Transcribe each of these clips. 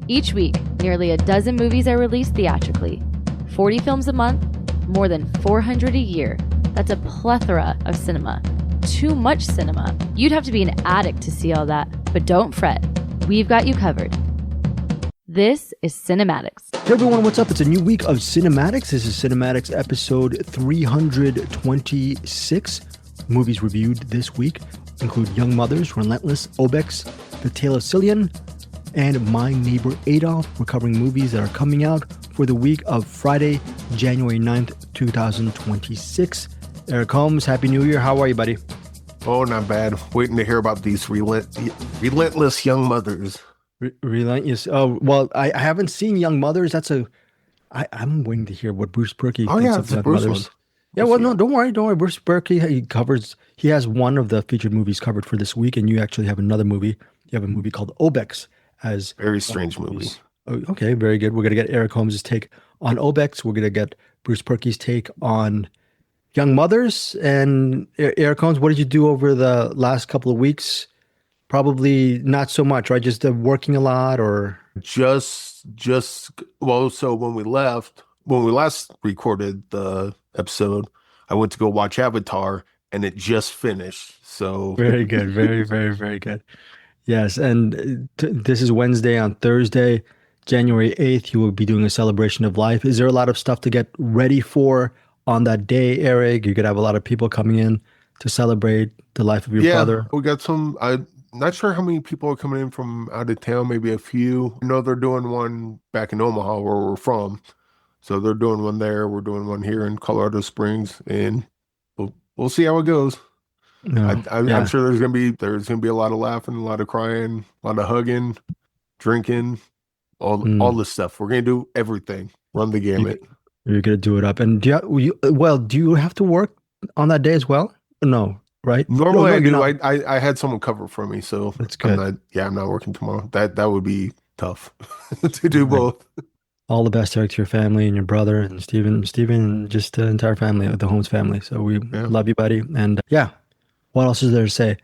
Each week, nearly a dozen movies are released theatrically. 40 films a month, more than 400 a year. That's a plethora of cinema. Too much cinema. You'd have to be an addict to see all that, but don't fret. We've got you covered. This is CinemAddicts. Hey everyone, what's up? It's a new week of CinemAddicts. This is CinemAddicts episode 326. Movies reviewed this week include Young Mothers, Relentless, Obex, The Tale of Silyan, and My Neighbor Adolf. We're covering movies that are coming out for the week of Friday, January 9th, 2026. Eric Holmes, Happy New Year. How are you, buddy? Oh, not bad. Waiting to hear about these relentless young mothers. Relentless. Oh, well, I haven't seen Young Mothers. I'm waiting to hear what Bruce Purkey thinks of Young Mothers. Yeah, well, no, don't worry. Bruce Purkey, he has one of the featured movies covered for this week, and you actually have another movie. You have a movie called Obex as very strange movie. Okay, very good. We're gonna get Eric Holmes' take on Obex. We're gonna get Bruce Purkey's take on Young Mothers. And Eric Holmes, what did you do over the last couple of weeks? Probably not so much, right? Just working a lot, or well. So when we last recorded the episode, I went to go watch Avatar, and it just finished. So very good, very, very, very good. Yes, and this is Wednesday. On Thursday, January 8th, you will be doing a celebration of life. Is there a lot of stuff to get ready for on that day, Eric? You're gonna have a lot of people coming in to celebrate the life of your brother. We got some. I'm not sure how many people are coming in from out of town. Maybe a few. I know they're doing one back in Omaha, where we're from. So they're doing one there. We're doing one here in Colorado Springs, and we'll see how it goes. I'm sure there's gonna be a lot of laughing, a lot of crying, a lot of hugging, drinking, all this stuff. We're gonna do everything. Run the gamut. You're gonna do it up. And do you have to work on that day as well? No, right? Normally I do. I had someone cover for me, so that's good. I'm not working tomorrow. That would be tough to do both. All the best, Eric, to your family and your brother and Steven, and just the entire family, the Holmes family. So we love you, buddy. And what else is there to say?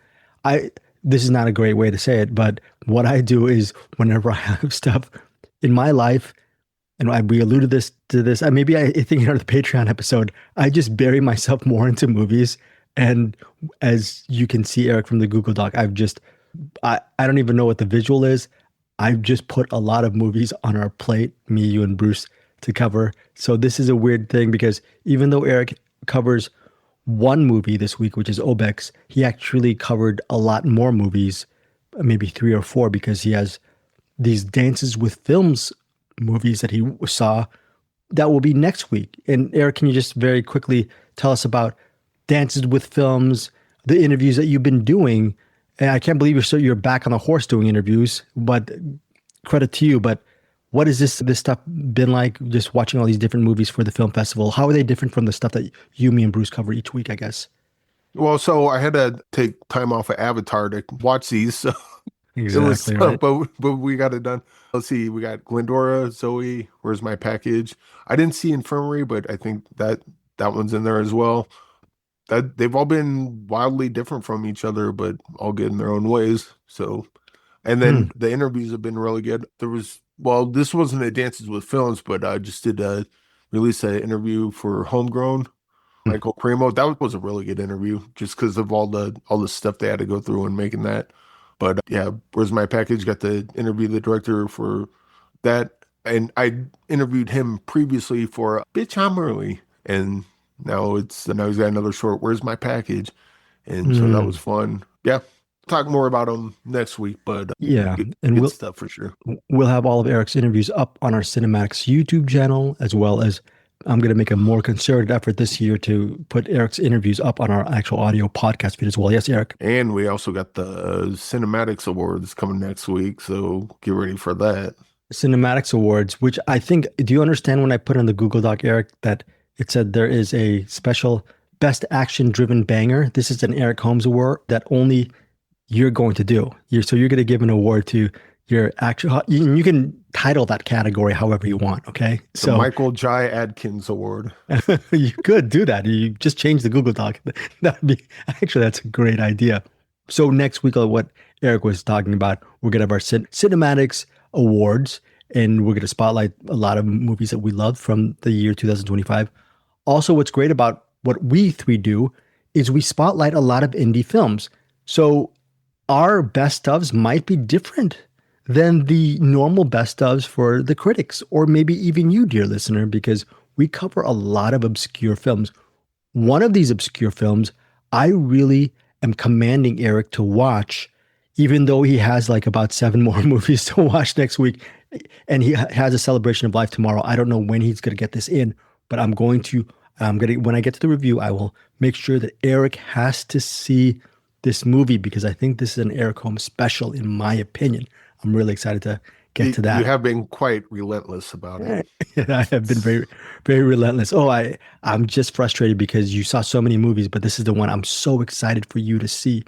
This is not a great way to say it, but what I do is whenever I have stuff in my life, and we alluded to this, maybe I think the Patreon episode, I just bury myself more into movies. And as you can see, Eric, from the Google Doc, I don't even know what the visual is. I've just put a lot of movies on our plate, me, you, and Bruce, to cover. So this is a weird thing because even though Eric covers one movie this week, which is Obex, he actually covered a lot more movies, maybe 3 or 4, because he has these Dances with Films movies that he saw that will be next week. And Eric, can you just very quickly tell us about Dances with Films, the interviews that you've been doing? And I can't believe you're back on the horse doing interviews, but credit to you. But what has this stuff been like, just watching all these different movies for the film festival? How are they different from the stuff that you, me, and Bruce cover each week, I guess? Well, so I had to take time off of Avatar to watch these. So exactly, right. But we got it done. Let's see. We got Glendora, Zoe, Where's My Package? I didn't see Infirmary, but I think that one's in there as well. That they've all been wildly different from each other, but all good in their own ways. So, and then the interviews have been really good. This wasn't a Dances with Films, but I just did release an interview for Homegrown, Michael Primo. That was a really good interview, just because of all the stuff they had to go through in making that. But Where's My Package? Got to interview the director for that, and I interviewed him previously for Bitch I'm Early, and now he's got another short, Where's My Package? And so that was fun. Yeah. Talk more about them next week, but good stuff for sure. We'll have all of Eric's interviews up on our CinemAddicts YouTube channel, as well as I'm going to make a more concerted effort this year to put Eric's interviews up on our actual audio podcast feed as well. Yes, Eric? And we also got the CinemAddicts Awards coming next week, so get ready for that. CinemAddicts Awards, which I think, do you understand when I put in the Google Doc, Eric, that it said there is a special Best Action-Driven Banger? This is an Eric Holmes Award that only you're going to do. So you're going to give an award to your actual, you can title that category however you want, okay? So Michael Jai Adkins Award. You could do that. You just change the Google Doc. That's a great idea. So next week, what Eric was talking about, we're going to have our CinemAddicts Awards. and we're going to spotlight a lot of movies that we love from the year 2025. Also, what's great about what we three do is we spotlight a lot of indie films. So our best ofs might be different than the normal best ofs for the critics, or maybe even you, dear listener, because we cover a lot of obscure films. One of these obscure films, I really am commanding Eric to watch, even though he has like about 7 more movies to watch next week, and he has a celebration of life tomorrow. I don't know when he's going to get this in, but when I get to the review, I will make sure that Eric has to see this movie, because I think this is an Eric Holmes special, in my opinion. I'm really excited to get to that. You have been quite relentless about it. I have been very, very relentless. I'm just frustrated because you saw so many movies, but this is the one I'm so excited for you to see,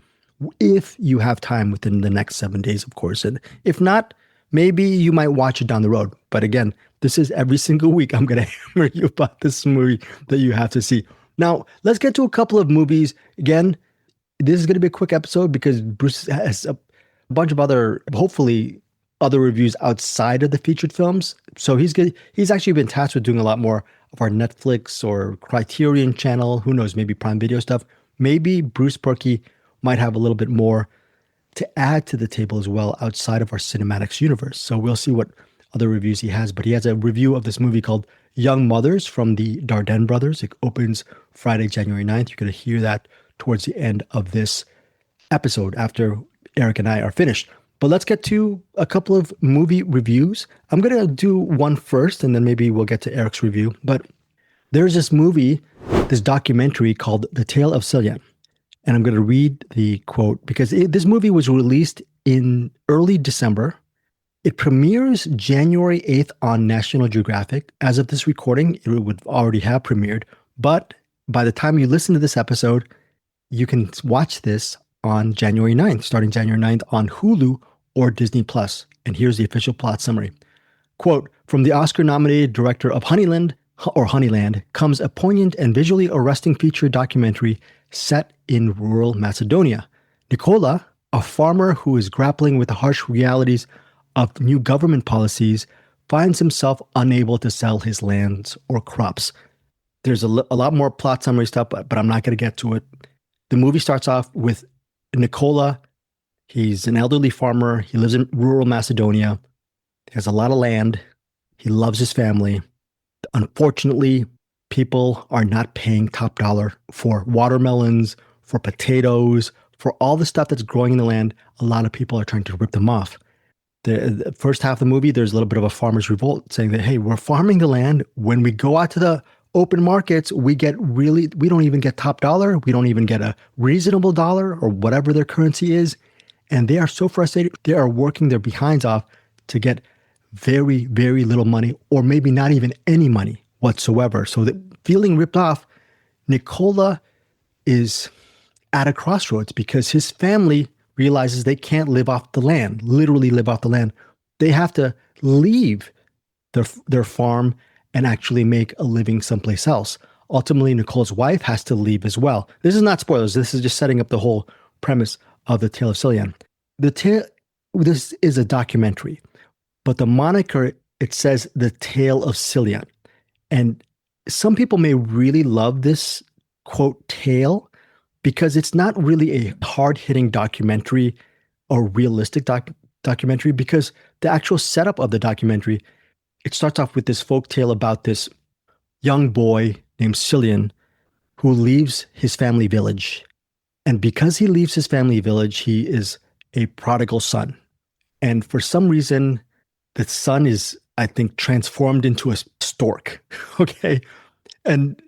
if you have time within the next 7 days, of course. And if not, maybe you might watch it down the road. But again, this is every single week I'm going to hammer you about this movie that you have to see. Now, let's get to a couple of movies. Again, this is going to be a quick episode because Bruce has a bunch of hopefully other reviews outside of the featured films. So he's actually been tasked with doing a lot more of our Netflix or Criterion channel. Who knows, maybe Prime Video stuff. Maybe Bruce Purkey might have a little bit more to add to the table as well outside of our CinemAddicts universe. So we'll see what other reviews he has. But he has a review of this movie called Young Mothers from the Dardenne brothers. It opens Friday, January 9th. You're going to hear that towards the end of this episode after Eric and I are finished. But let's get to a couple of movie reviews. I'm going to do one first, and then maybe we'll get to Eric's review. But there's this movie, this documentary called The Tale of Silyan. And I'm going to read the quote because this movie was released in early December. It premieres January 8th on National Geographic. As of this recording, it would already have premiered. But by the time you listen to this episode, you can watch this on January 9th, starting January 9th on Hulu or Disney+. And here's the official plot summary. Quote, from the Oscar-nominated director of Honeyland comes a poignant and visually arresting feature documentary set in rural Macedonia. Nikola, a farmer who is grappling with the harsh realities of new government policies, finds himself unable to sell his lands or crops. There's a lot more plot summary stuff, but I'm not going to get to it. The movie starts off with Nikola. He's an elderly farmer. He lives in rural Macedonia. He has a lot of land. He loves his family. Unfortunately, people are not paying top dollar for watermelons, for potatoes, for all the stuff that's growing in the land. A lot of people are trying to rip them off. The first half of the movie, there's a little bit of a farmer's revolt saying that, hey, we're farming the land. When we go out to the open markets, we don't even get top dollar. We don't even get a reasonable dollar or whatever their currency is. And they are so frustrated. They are working their behinds off to get very, very little money, or maybe not even any money whatsoever. So feeling ripped off, Nikola is at a crossroads because his family realizes they can't live off the land, literally live off the land. They have to leave their farm and actually make a living someplace else. Ultimately, Nicola's wife has to leave as well. This is not spoilers. This is just setting up the whole premise of The Tale of Silyan. This is a documentary, but the moniker, it says The Tale of Silyan. And some people may really love this, quote, tale, because it's not really a hard-hitting documentary or realistic documentary, because the actual setup of the documentary, it starts off with this folk tale about this young boy named Silyan who leaves his family village. And because he leaves his family village, he is a prodigal son. And for some reason, the son is, I think, transformed into a stork. Okay. And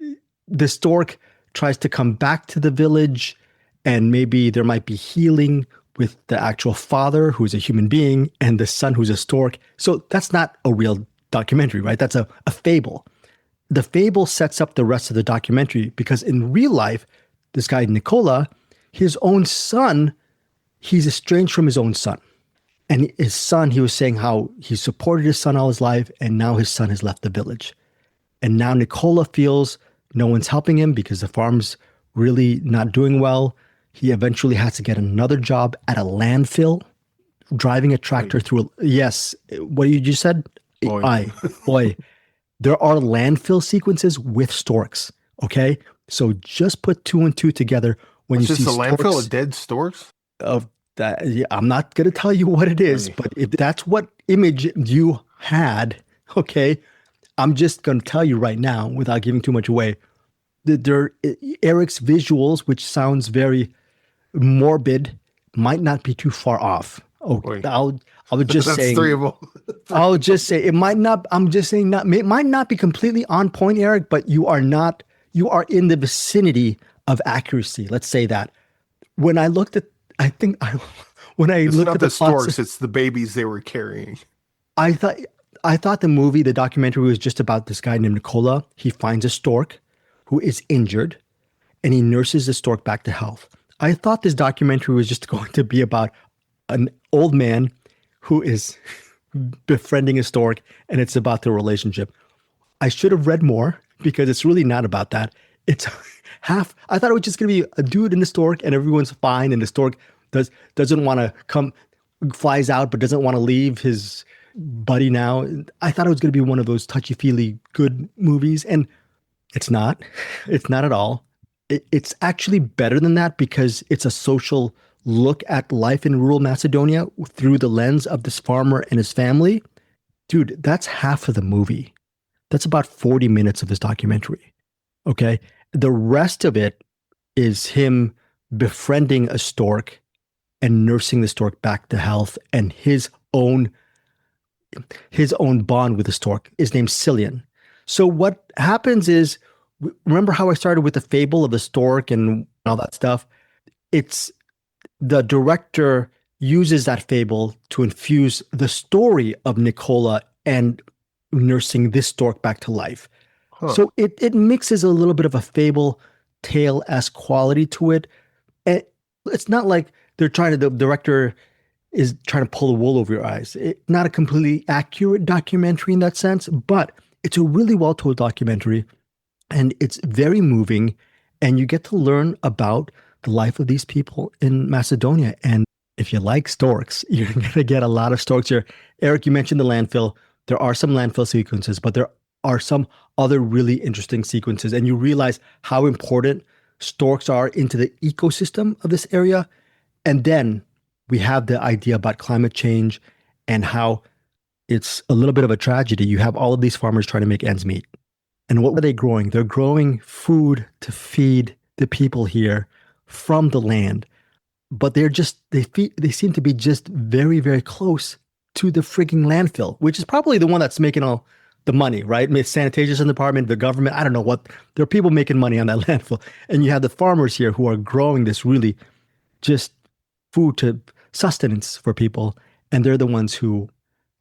the stork tries to come back to the village, and maybe there might be healing with the actual father, who's a human being, and the son, who's a stork. So that's not a real documentary, right? That's a fable. The fable sets up the rest of the documentary because in real life, this guy, Nikola, his own son, he's estranged from his own son. And his son, he was saying how he supported his son all his life, and now his son has left the village. And now Nikola feels no one's helping him because the farm's really not doing well. He eventually has to get another job at a landfill, driving a tractor through. Yes, what you just said? Boy. Boy, there are landfill sequences with storks. Okay, so just put two and two together when It's you just see a landfill storks of dead storks. of that. Yeah, I'm not gonna tell you what it is, Right. but if that's what image you had, okay, I'm just gonna tell you right now without giving too much away. There, Eric's visuals, which sounds very morbid, might not be too far off. Boy. Okay, I was just That's saying. three of them. I'll just say it might not. I'm just saying not. It might not be completely on point, Eric, but you are not. You are in the vicinity of accuracy. Let's say that. When I looked at, when I It's looked not at the the plots, storks, it's the babies they were carrying. I thought the documentary was just about this guy named Nicola. He finds a stork who is injured, and he nurses the stork back to health. I thought this documentary was just going to be about an old man who is befriending a stork, and it's about their relationship. I should have read more because it's really not about that. It's half. I thought it was just going to be a dude and the stork, and everyone's fine, and the stork doesn't want to come, flies out, but doesn't want to leave his buddy now. I thought it was going to be one of those touchy-feely good movies, and it's not. It's not at all. It's actually better than that because it's a social look at life in rural Macedonia through the lens of this farmer and his family. Dude, that's half of the movie. That's about 40 minutes of this documentary. Okay. The rest of it is him befriending a stork and nursing the stork back to health, and his own bond with the stork is named Silyan. So what happens is, remember how I started with the fable of the stork and all that stuff? It's the director uses that fable to infuse the story of Nicola and nursing this stork back to life. Huh. So it mixes a little bit of a fable tale-esque quality to it. And it's not like the director is trying to pull the wool over your eyes. It's not a completely accurate documentary in that sense, but it's a really well-told documentary, and it's very moving, and you get to learn about the life of these people in Macedonia. And if you like storks, you're going to get a lot of storks here. Eric, you mentioned the landfill. There are some landfill sequences, but there are some other really interesting sequences. And you realize how important storks are into the ecosystem of this area. And then we have the idea about climate change and how it's a little bit of a tragedy. You have all of these farmers trying to make ends meet. And what are they growing? They're growing food to feed the people here from the land. But they seem to be just very, very close to the frigging landfill, which is probably the one that's making all the money, right? Sanitation department, the government, I don't know what. There are people making money on that landfill. And you have the farmers here who are growing this really just food to sustenance for people. And they're the ones who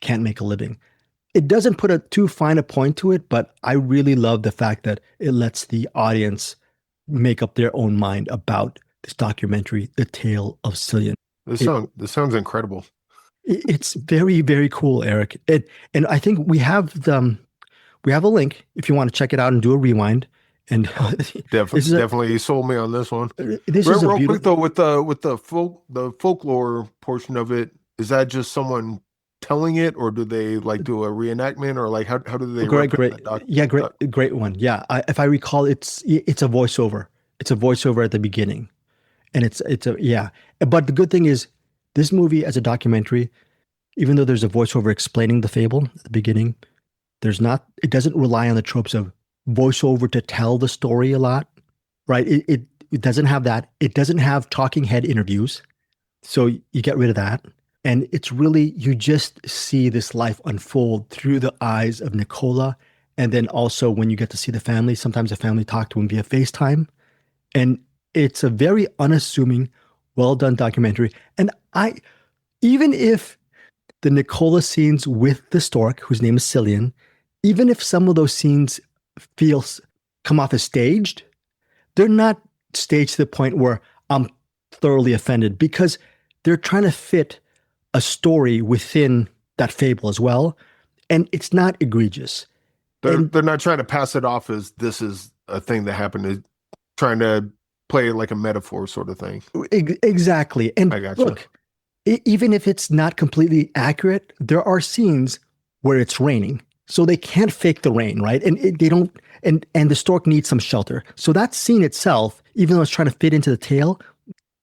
can't make a living. It doesn't put a too fine a point to it, but I really love the fact that it lets the audience make up their own mind about this documentary, The Tale of Silyan. This sounds incredible. It's very, very cool, Eric. And I think we have a link if you want to check it out and do a rewind. And definitely you sold me on this one. This is real quick though, with the folklore portion of it, is that just someone telling it, or do they like do a reenactment, or like how do they great one. Yeah, if I recall, it's a voiceover. It's a voiceover at the beginning, and but the good thing is, this movie as a documentary, even though there's a voiceover explaining the fable at the beginning, it doesn't rely on the tropes of voiceover to tell the story a lot, right? It doesn't have that. It doesn't have talking head interviews, so you get rid of that. And it's really, you just see this life unfold through the eyes of Nicola. And then also when you get to see the family, sometimes the family talk to him via FaceTime. And it's a very unassuming, well-done documentary. And even if the Nicola scenes with the stork, whose name is Silyan, even if some of those scenes come off as staged, they're not staged to the point where I'm thoroughly offended, because they're trying to fit a story within that fable as well, and it's not egregious. They're not trying to pass it off as this is a thing that happened. They're trying to play like a metaphor sort of thing. Exactly. And I gotcha. Look, even if it's not completely accurate, there are scenes where it's raining. So they can't fake the rain, right? And they don't, and the stork needs some shelter. So that scene itself, even though it's trying to fit into the tale,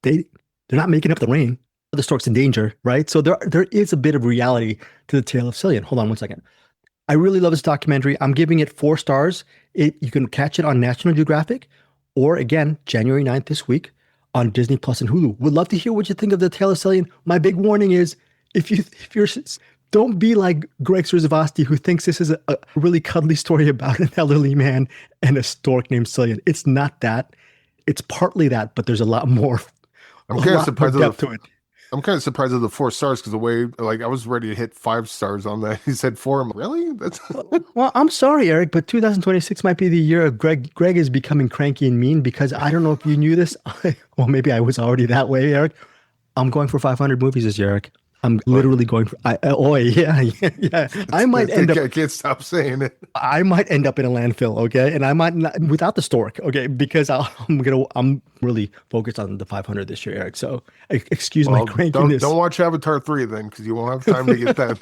they're not making up the rain. The stork's in danger, right? So there is a bit of reality to the tale of Silyan. Hold on one second. I really love this documentary. I'm giving it 4 stars. You can catch it on National Geographic, or again, January 9th this week on Disney Plus and Hulu. Would love to hear what you think of the tale of Silyan. My big warning is if you're don't be like Greg Srzavosty, who thinks this is a really cuddly story about an elderly man and a stork named Silyan. It's not that. It's partly that, but there's a lot more. I'm kind of surprised to it. I'm kind of surprised at the 4 stars because the way, like, I was ready to hit 5 stars on that. He said 4. I'm like, really? That's well, I'm sorry, Eric, but 2026 might be the year of Greg. Greg is becoming cranky and mean because I don't know if you knew this. Well, maybe I was already that way, Eric. I'm going for 500 movies this year, Eric. I'm literally going for. Yeah. I might end up. I can't stop saying it. I might end up in a landfill, okay, and I might not without the stork, okay, because I'm really focused on the 500 this year, Eric. So excuse my crankiness. Don't watch Avatar 3 then, because you won't have time to get that.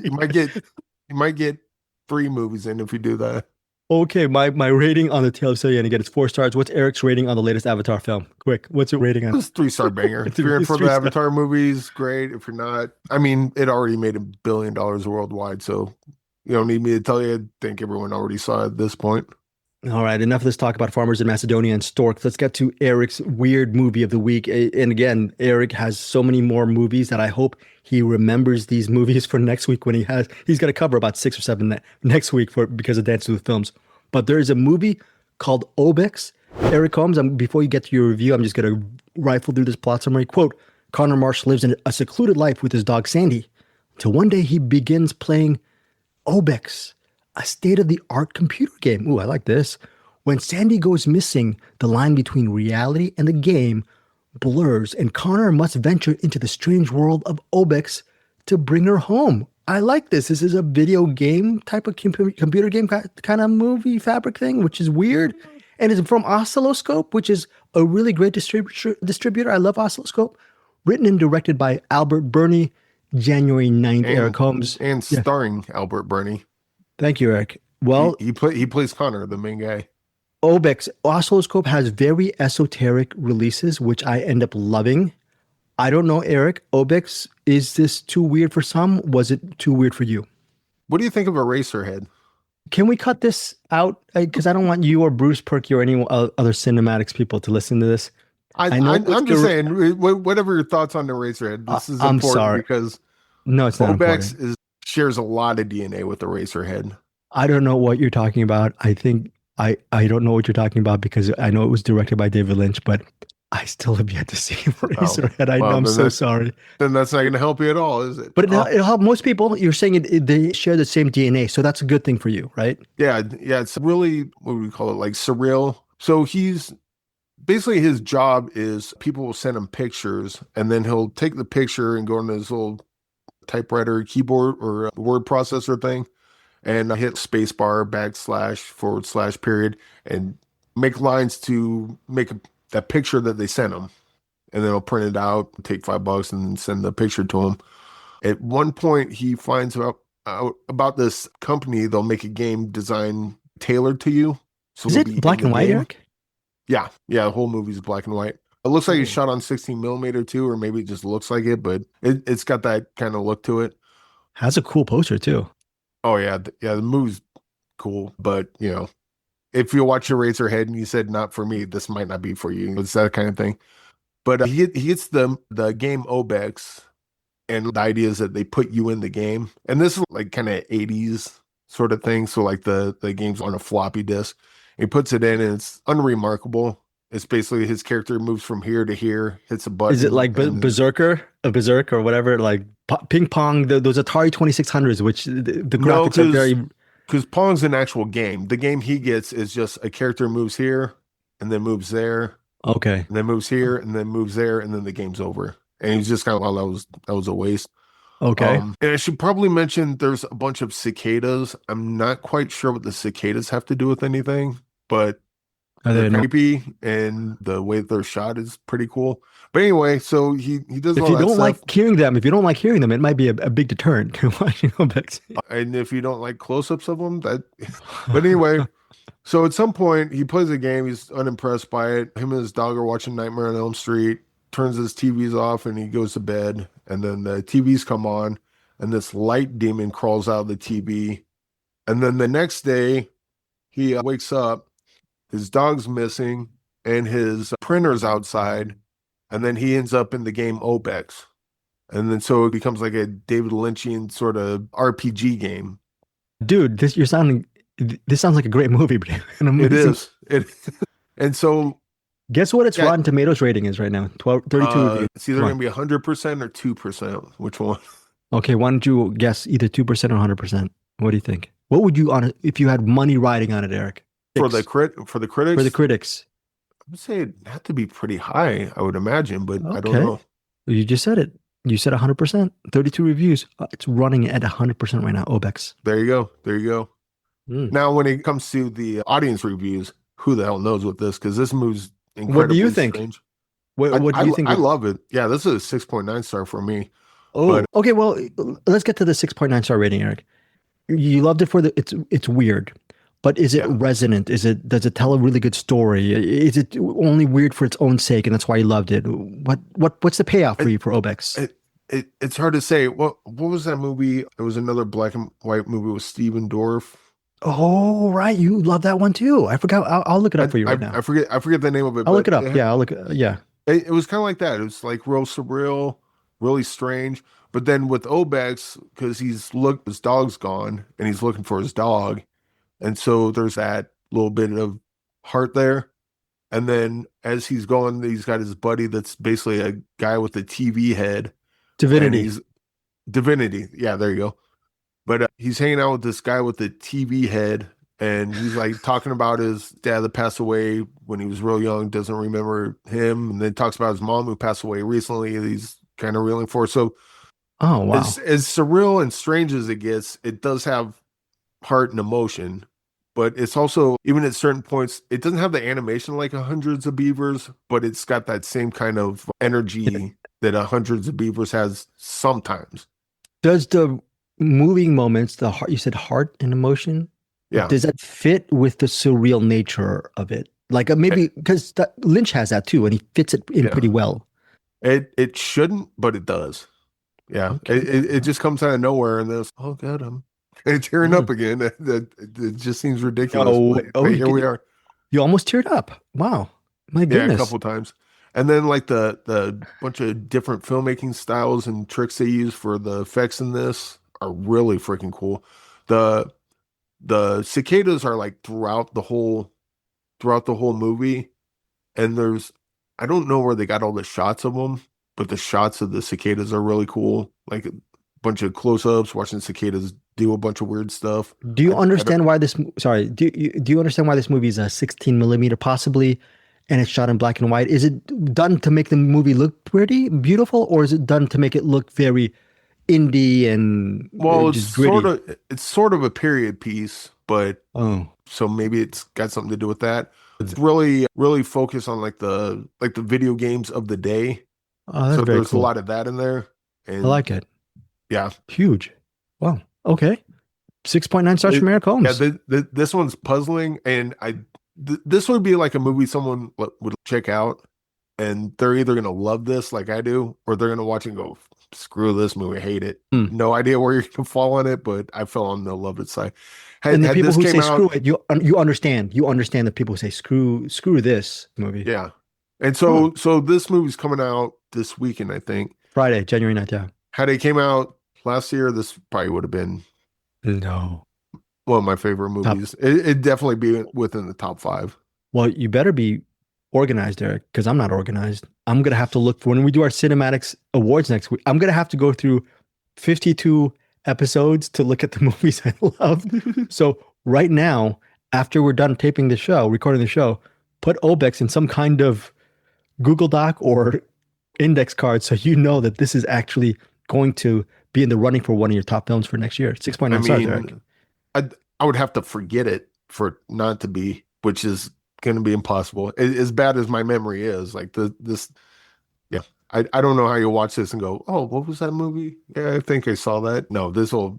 you might get 3 movies in if you do that. Okay, my rating on the Tale of Silyan, again, it's 4 stars. What's Eric's rating on the latest Avatar film? Quick, what's your rating on? It's 3-star banger. If you're in for the Avatar movies, great. If you're not, I mean, it already made $1 billion worldwide, so you don't need me to tell you. I think everyone already saw it at this point. All right, enough of this talk about farmers in Macedonia and storks. Let's get to Eric's weird movie of the week. And again, Eric has so many more movies that I hope he remembers these movies for next week when he's going to cover about 6 or 7 next week because of Dance with Films. But there is a movie called Obex. Eric Holmes, before you get to your review, I'm just going to rifle through this plot summary. Quote, Connor Marsh lives in a secluded life with his dog Sandy until one day he begins playing Obex, a state-of-the-art computer game. Ooh, I like this. When Sandy goes missing, the line between reality and the game blurs, and Connor must venture into the strange world of Obex to bring her home. I like this. This is a video game type of computer game kind of movie fabric thing, which is weird. And it's from Oscilloscope, which is a really great distributor. I love Oscilloscope. Written and directed by Albert Burney, January 9th, Eric Holmes. And starring Albert Burney. Thank you, Eric. Well, he plays Connor, the main guy. Obex, Oscilloscope has very esoteric releases, which I end up loving. I don't know, Eric. Obex, is this too weird for some? Was it too weird for you? What do you think of Eraserhead? Can we cut this out? Because I don't want you or Bruce Purkey or any other CinemAddicts people to listen to this. I'm just saying, whatever your thoughts on Eraserhead, this is important because no, it's not Obex important. shares a lot of DNA with Eraserhead. I don't know what you're talking about. I think I don't know what you're talking about because I know it was directed by David Lynch, but I still have yet to see Eraserhead. I'm so sorry. Then that's not going to help you at all, is it? But it'll help most people. You're saying they share the same DNA, so that's a good thing for you, right? Yeah. It's really, what would we call it, like surreal. So he's basically, his job is people will send him pictures, and then he'll take the picture and go into his little typewriter, keyboard, or word processor thing, and hit spacebar, / period, and make lines to make that picture that they sent him, and then he'll print it out, take $5 and send the picture to him. At one point, he finds out about this company. They'll make a game design tailored to you. So is it black and white, Eric? Yeah. The whole movie's black and white. It looks like it's shot on 16 millimeter too, or maybe it just looks like it, but it's got that kind of look to it. Has a cool poster too. Oh yeah, the movie's cool, but you know, if you watch Eraserhead and you said not for me, this might not be for you. It's that kind of thing. But he gets the game Obex, and the idea is that they put you in the game. And this is like kind of 80s sort of thing. So like the game's on a floppy disk. He puts it in and it's unremarkable. It's basically his character moves from here to here, hits a button. Is it like Berserk or whatever, like ping pong, those Atari 2600s, which the graphics are very... Because Pong's an actual game. The game he gets is just a character moves here and then moves there. Okay. And then moves here and then moves there, and then the game's over. And he's just kind of, well, that was a waste. Okay. And I should probably mention there's a bunch of cicadas. I'm not quite sure what the cicadas have to do with anything, but They're creepy, and the way they're shot is pretty cool. But anyway, so he does If all you that don't stuff. like hearing them, it might be a big deterrent to watching Obex. And if you don't like close-ups of them, that. But anyway, so at some point he plays a game. He's unimpressed by it. Him and his dog are watching Nightmare on Elm Street. Turns his TVs off and he goes to bed. And then the TVs come on, and this light demon crawls out of the TV. And then the next day, he wakes up. His dog's missing, and his printer's outside. And then he ends up in the game Obex. And then so it becomes like a David Lynchian sort of RPG game. Dude, this sounds like a great movie. It is. And so guess what its Rotten Tomatoes rating is right now? 32 reviews. It's either going to be 100% or 2%. Which one? Okay, why don't you guess either 2% or 100%? What do you think? What would you on it if you had money riding on it, Eric? For the critics? For the critics. I would say it'd have to be pretty high, I would imagine, but I don't know. You just said it. You said 100%. 32 reviews. It's running at 100% right now, Obex. There you go. Now, when it comes to the audience reviews, who the hell knows what this, because this movie's incredibly What do you think? strange. What do you think? I love it. Yeah, this is a 6.9 star for me. Oh, okay. Well, let's get to the 6.9 star rating, Eric. You loved it for it's weird. But is it resonant? Does it tell a really good story? Is it only weird for its own sake, and that's why you loved it? What's the payoff for you for Obex? It's hard to say. What was that movie? It was another black and white movie with Steven Dorff. Oh, right, you love that one too. I forgot. I'll look it up for you right now. I forget the name of it. I'll look it up. Yeah, I'll look. Yeah, it was kind of like that. It was like real surreal, really strange. But then with Obex, because his dog's gone, and he's looking for his dog. And so there's that little bit of heart there. And then as he's going, he's got his buddy that's basically a guy with a TV head. Divinity. Yeah, there you go. But he's hanging out with this guy with the TV head. And he's like talking about his dad that passed away when he was real young, doesn't remember him. And then talks about his mom who passed away recently. He's kind of reeling for. So, oh, wow. As surreal and strange as it gets, it does have heart and emotion. But it's also, even at certain points, it doesn't have the animation like Hundreds of Beavers, but it's got that same kind of energy that Hundreds of Beavers has sometimes. Does the moving moments, you said heart and emotion? Yeah. Does that fit with the surreal nature of it? Like maybe, because Lynch has that too, and he fits it in pretty well. It shouldn't, but it does. Yeah. Okay. It just comes out of nowhere, and there's, oh God, I'm tearing up again. It just seems ridiculous. But here we are. You almost teared up. Wow. My goodness. Yeah, a couple times. And then like the bunch of different filmmaking styles and tricks they use for the effects in this are really freaking cool. The cicadas are like throughout the whole movie. And I don't know where they got all the shots of them, but the shots of the cicadas are really cool. Like a bunch of close-ups, watching cicadas do a bunch of weird stuff. Do you understand why this? Sorry, do you understand why this movie is a 16 millimeter possibly, and it's shot in black and white? Is it done to make the movie look pretty beautiful, or is it done to make it look very indie and it's sort of a period piece, but so maybe it's got something to do with that. It's really focused on like the video games of the day. Oh, that's so very there's cool. a lot of that in there. And I like it. Yeah, huge. Wow. Okay. 6.9 stars from Eric Holmes. Yeah, this one's puzzling, and this would be like a movie someone would check out, and they're either gonna love this like I do, or they're gonna watch it and go, screw this movie, I hate it. No idea where you're gonna fall on it, but I fell on the love it side. And the people who say screw it, you understand the people who say screw this movie. Yeah. And so this movie's coming out this weekend, I think. Friday, January 9th, yeah. Had it came out last year, this probably would have been one of my favorite movies. It'd definitely be within the top 5. Well, you better be organized, Eric, because I'm not organized. I'm going to have to look for, when we do our CinemAddicts Awards next week, I'm going to have to go through 52 episodes to look at the movies I love. So right now, after we're done recording the show, put Obex in some kind of Google Doc or index card so you know that this is actually going to be in the running for one of your top films for next year. 6.9 stars, Eric. I would have to forget it for it not to be, which is going to be impossible. As bad as my memory is, like this, yeah. I don't know how you watch this and go, oh, what was that movie? Yeah, I think I saw that. No, this will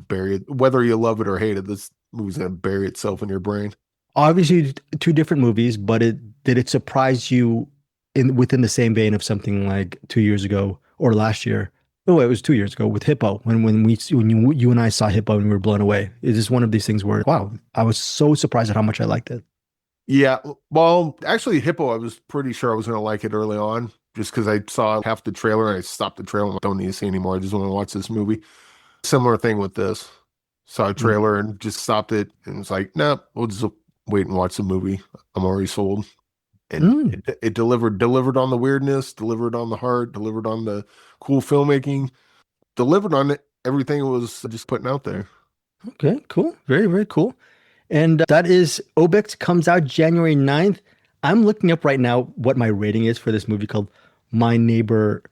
bury it. Whether you love it or hate it, this movie's going to bury itself in your brain. Obviously, two different movies, but did it surprise you within the same vein of something like 2 years ago or last year? Oh, it was 2 years ago with Hippo. When you and I saw Hippo and we were blown away. Is this one of these things where, wow, I was so surprised at how much I liked it? Yeah, well, actually, Hippo, I was pretty sure I was going to like it early on, just because I saw half the trailer and I stopped the trailer. I don't need to see anymore. I just want to watch this movie. Similar thing with this. Saw a trailer and just stopped it and was like, nah, we'll just wait and watch the movie. I'm already sold. And it delivered on the weirdness, delivered on the heart, delivered on the cool filmmaking, delivered on everything it was just putting out there. Okay, cool. Very, very cool. And that is Obex, comes out January 9th. I'm looking up right now what my rating is for this movie called My Neighbor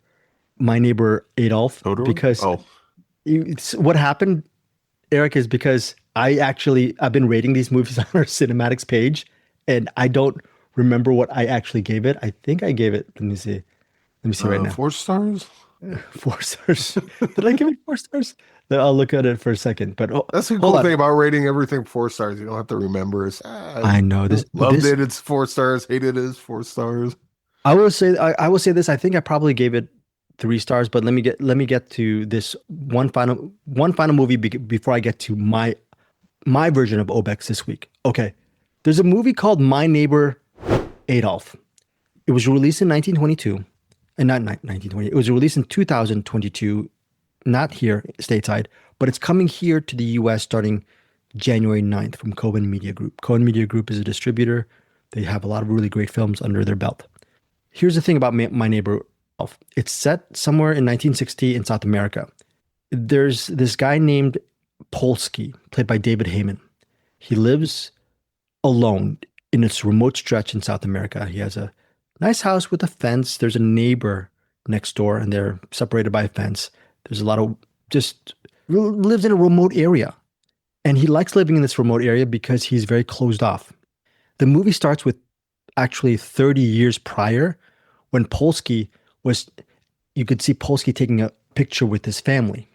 Adolf. Totoro? Because what happened, Eric, is because I've been rating these movies on our CinemAddicts page, and I don't remember what I actually gave it. I think I gave it, let me see right now. 4 stars? 4 stars. Did I give it 4 stars? I'll look at it for a second. But that's the cool thing about rating everything 4 stars. You don't have to remember. I know this. Loved it. It's 4 stars. Hated it. It's 4 stars. I will say this. I think I probably gave it 3 stars. But let me get to this one final movie before I get to my version of Obex this week. Okay, there's a movie called My Neighbor Adolf. It was released in 1922. And not 1920. It was released in 2022, not here stateside, but it's coming here to the U.S. starting January 9th from Cohen Media Group. Cohen Media Group is a distributor. They have a lot of really great films under their belt. Here's the thing about My Neighbor Adolf. It's set somewhere in 1960 in South America. There's this guy named Polsky, played by David Heyman. He lives alone in this remote stretch in South America. He has a nice house with a fence. There's a neighbor next door, and they're separated by a fence. There's a lot of lives in a remote area. And he likes living in this remote area because he's very closed off. The movie starts with actually 30 years prior when you could see Polsky taking a picture with his family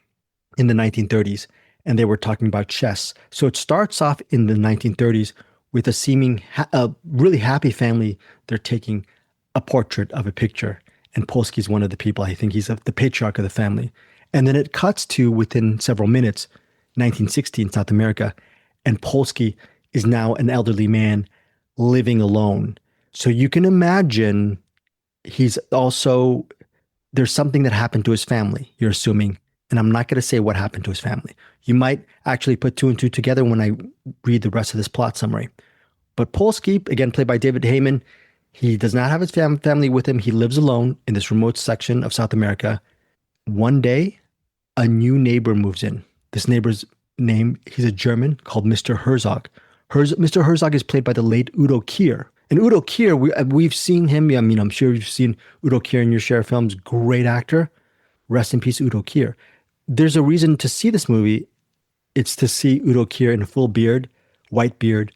in the 1930s, and they were talking about chess. So it starts off in the 1930s with a really happy family. They're taking a portrait of a picture, and Polsky's one of the people. I think he's the patriarch of the family. And then it cuts to, within several minutes, 1960 in South America, and Polsky is now an elderly man living alone. So you can imagine there's something that happened to his family, you're assuming, and I'm not going to say what happened to his family. You might actually put 2 and 2 together when I read the rest of this plot summary. But Polsky, again played by David Heyman, he does not have his family with him. He lives alone in this remote section of South America. One day, a new neighbor moves in. This neighbor's name, he's a German called Mr. Herzog. Mr. Herzog is played by the late Udo Kier. And Udo Kier, we've seen him. I mean, I'm sure you've seen Udo Kier in your share of films. Great actor. Rest in peace, Udo Kier. There's a reason to see this movie. It's to see Udo Kier in a full beard, white beard,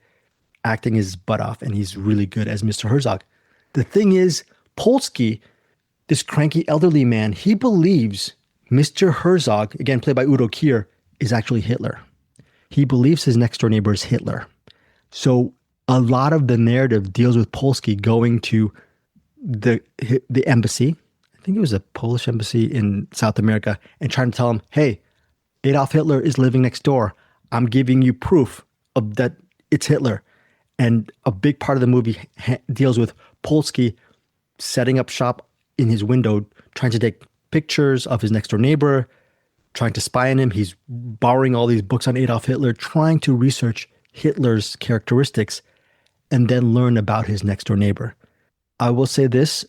acting his butt off, and he's really good as Mr. Herzog. The thing is, Polsky, this cranky elderly man, he believes Mr. Herzog, again played by Udo Kier, is actually Hitler. He believes his next door neighbor is Hitler. So a lot of the narrative deals with Polsky going to the embassy. I think it was a Polish embassy in South America, and trying to tell him, hey, Adolf Hitler is living next door. I'm giving you proof of that it's Hitler. And a big part of the movie deals with Polsky setting up shop in his window, trying to take pictures of his next door neighbor, trying to spy on him. He's borrowing all these books on Adolf Hitler, trying to research Hitler's characteristics, and then learn about his next door neighbor. I will say this,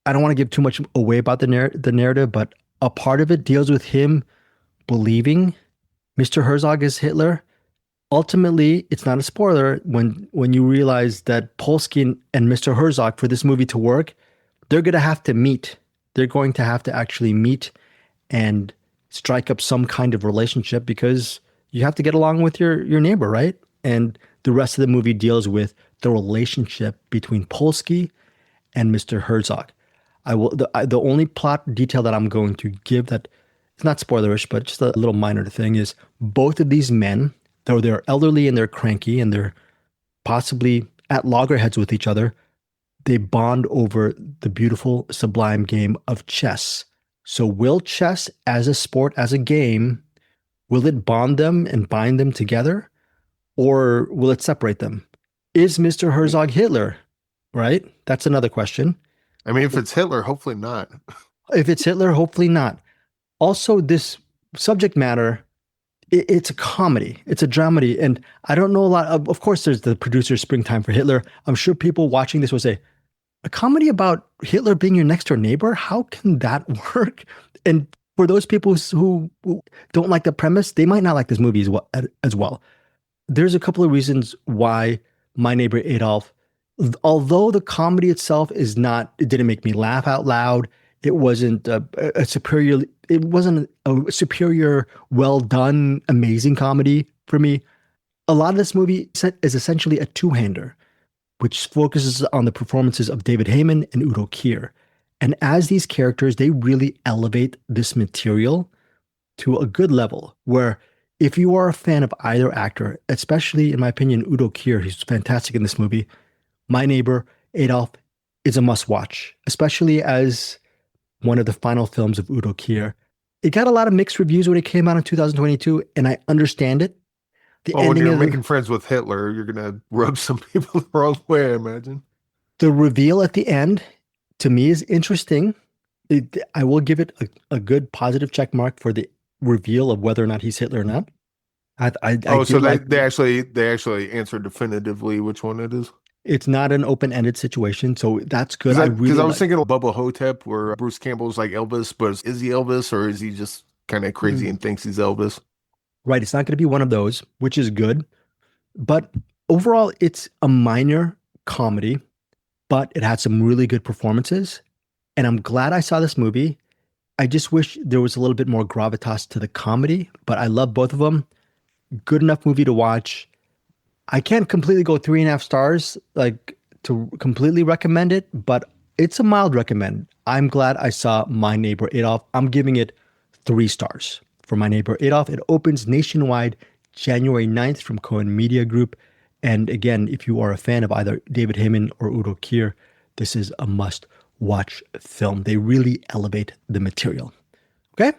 I don't want to give too much away about the narrative, but a part of it deals with him believing Mr. Herzog is Hitler. Ultimately, it's not a spoiler when you realize that Polsky and Mr. Herzog, for this movie to work, they're going to have to meet. They're going to have to actually meet and strike up some kind of relationship, because you have to get along with your neighbor, right? And the rest of the movie deals with the relationship between Polsky and Mr. Herzog. The only plot detail that I'm going to give that it's not spoilerish, but just a little minor thing is both of these men, though they're elderly and they're cranky and they're possibly at loggerheads with each other, they bond over the beautiful, sublime game of chess. So will chess as a sport, as a game, will it bond them and bind them together? Or will it separate them? Is Mr. Herzog Hitler? Right? That's another question. I mean, if it's Hitler, hopefully not. If it's Hitler, hopefully not. Also, this subject matter, it's a comedy. It's a dramedy. And I don't know a lot. Of course, there's the producer Springtime for Hitler. I'm sure people watching this will say, a comedy about Hitler being your next door neighbor? How can that work? And for those people who don't like the premise, they might not like this movie as well. There's a couple of reasons why My Neighbor Adolf, although the comedy itself it didn't make me laugh out loud. It wasn't a superior, well done, amazing comedy for me. A lot of this movie is essentially a two-hander, which focuses on the performances of David Heyman and Udo Kier. And as these characters, they really elevate this material to a good level where if you are a fan of either actor, especially in my opinion, Udo Kier, he's fantastic in this movie, My Neighbor Adolf is a must watch, especially as one of the final films of Udo Kier. It got a lot of mixed reviews when it came out in 2022, and I understand it. When you're making friends with Hitler, you're going to rub some people the wrong way, I imagine. The reveal at the end, to me, is interesting. I will give it a good positive check mark for the reveal of whether or not he's Hitler or not. They actually answered definitively which one it is? It's not an open-ended situation, so that's good. Because I was thinking of Bubba Hotep, where Bruce Campbell's like Elvis, but is he Elvis or is he just kind of crazy and thinks he's Elvis? Right, it's not going to be one of those, which is good. But overall, it's a minor comedy, but it had some really good performances. And I'm glad I saw this movie. I just wish there was a little bit more gravitas to the comedy, but I love both of them. Good enough movie to watch. I can't completely go 3.5 stars, like to completely recommend it, but it's a mild recommend. I'm glad I saw My Neighbor Adolf. I'm giving it 3 stars for My Neighbor Adolf. It opens nationwide January 9th from Cohen Media Group. And again, if you are a fan of either David Heyman or Udo Kier, this is a must-watch film. They really elevate the material. Okay?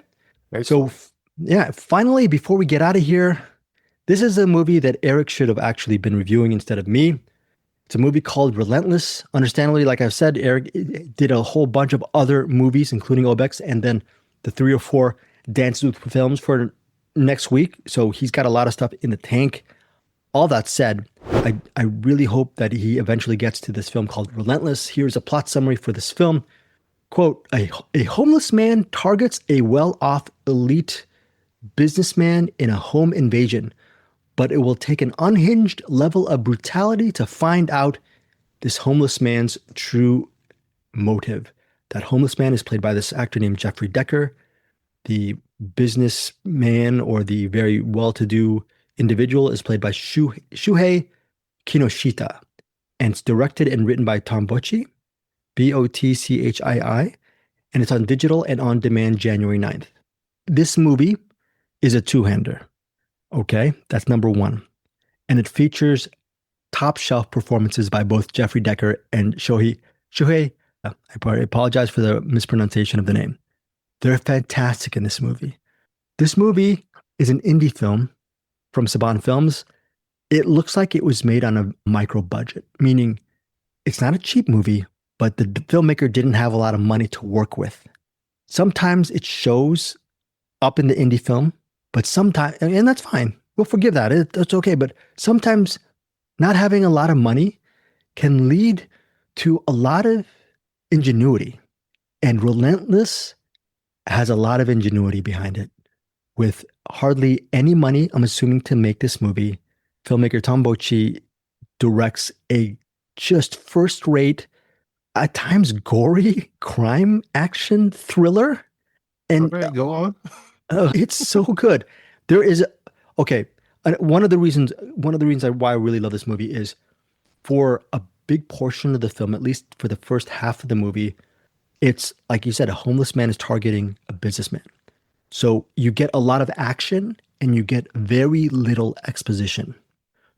Nice. So, yeah, finally, before we get out of here, this is a movie that Eric should have actually been reviewing instead of me. It's a movie called Relentless. Understandably, like I've said, Eric did a whole bunch of other movies, including Obex, and then the 3 or 4 Dance with films for next week. So he's got a lot of stuff in the tank. All that said, I really hope that he eventually gets to this film called Relentless. Here's a plot summary for this film. Quote, a homeless man targets a well-off elite businessman in a home invasion, but it will take an unhinged level of brutality to find out this homeless man's true motive. That homeless man is played by this actor named Jeffrey Decker. The businessman or the very well-to-do individual is played by Shuhei Kinoshita. And it's directed and written by Tom Bocci, Botchii, and it's on digital and on demand January 9th. This movie is a two-hander. Okay, that's number 1. And it features top shelf performances by both Jeffrey Decker and Shuhei. I apologize for the mispronunciation of the name. They're fantastic in this movie. This movie is an indie film from Saban Films. It looks like it was made on a micro budget, meaning it's not a cheap movie, but the filmmaker didn't have a lot of money to work with. Sometimes it shows up in the indie film, but sometimes, and that's fine. We'll forgive that. That's okay. But sometimes not having a lot of money can lead to a lot of ingenuity. And Relentless has a lot of ingenuity behind it. With hardly any money, I'm assuming, to make this movie, filmmaker Tom Bocci directs a just first-rate, at times gory crime action thriller. And okay, go on. It's so good. There is one of the reasons why I really love this movie is for a big portion of the film, at least for the first half of the movie, it's like you said, a homeless man is targeting a businessman. So you get a lot of action and you get very little exposition,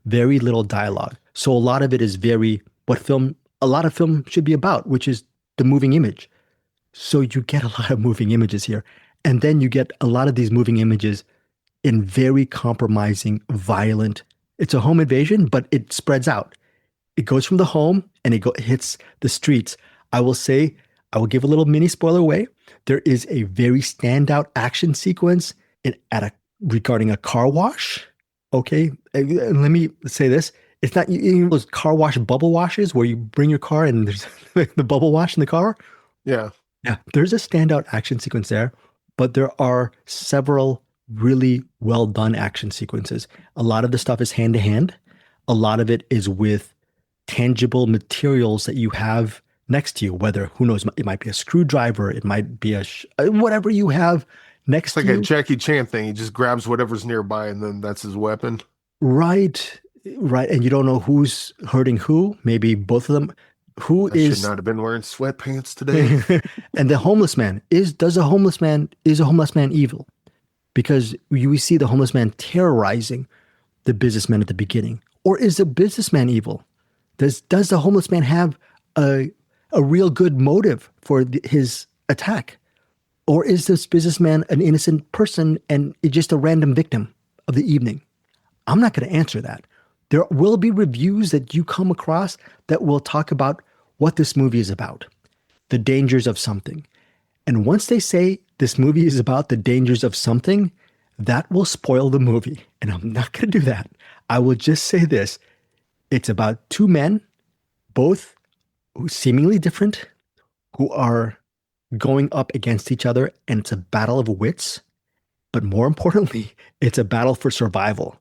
very little dialogue. So a lot of it is a lot of film should be about, which is the moving image. So you get a lot of moving images here. And then you get a lot of these moving images in very compromising, violent. It's a home invasion, but it spreads out. It goes from the home and it hits the streets. I will give a little mini spoiler away. There is a very standout action sequence regarding a car wash. Okay, and let me say this. It's not those car wash bubble washes where you bring your car and there's the bubble wash in the car. Yeah. Yeah, there's a standout action sequence there, but there are several really well done action sequences. A lot of the stuff is hand to hand. A lot of it is with tangible materials that you have next to you, whether, who knows, it might be a screwdriver, it might be whatever you have next to you. It's like a Jackie Chan thing. He just grabs whatever's nearby and then that's his weapon. Right. And you don't know who's hurting who. Maybe both of them. Should not have been wearing sweatpants today. And the homeless man is a homeless man evil? Because we see the homeless man terrorizing the businessman at the beginning. Or is the businessman evil? Does the homeless man have a real good motive for his attack? Or is this businessman an innocent person and just a random victim of the evening? I'm not going to answer that. There will be reviews that you come across that will talk about what this movie is about, the dangers of something. And once they say this movie is about the dangers of something, that will spoil the movie. And I'm not going to do that. I will just say this. It's about two men, both seemingly different, who are going up against each other, and it's a battle of wits. But more importantly, it's a battle for survival.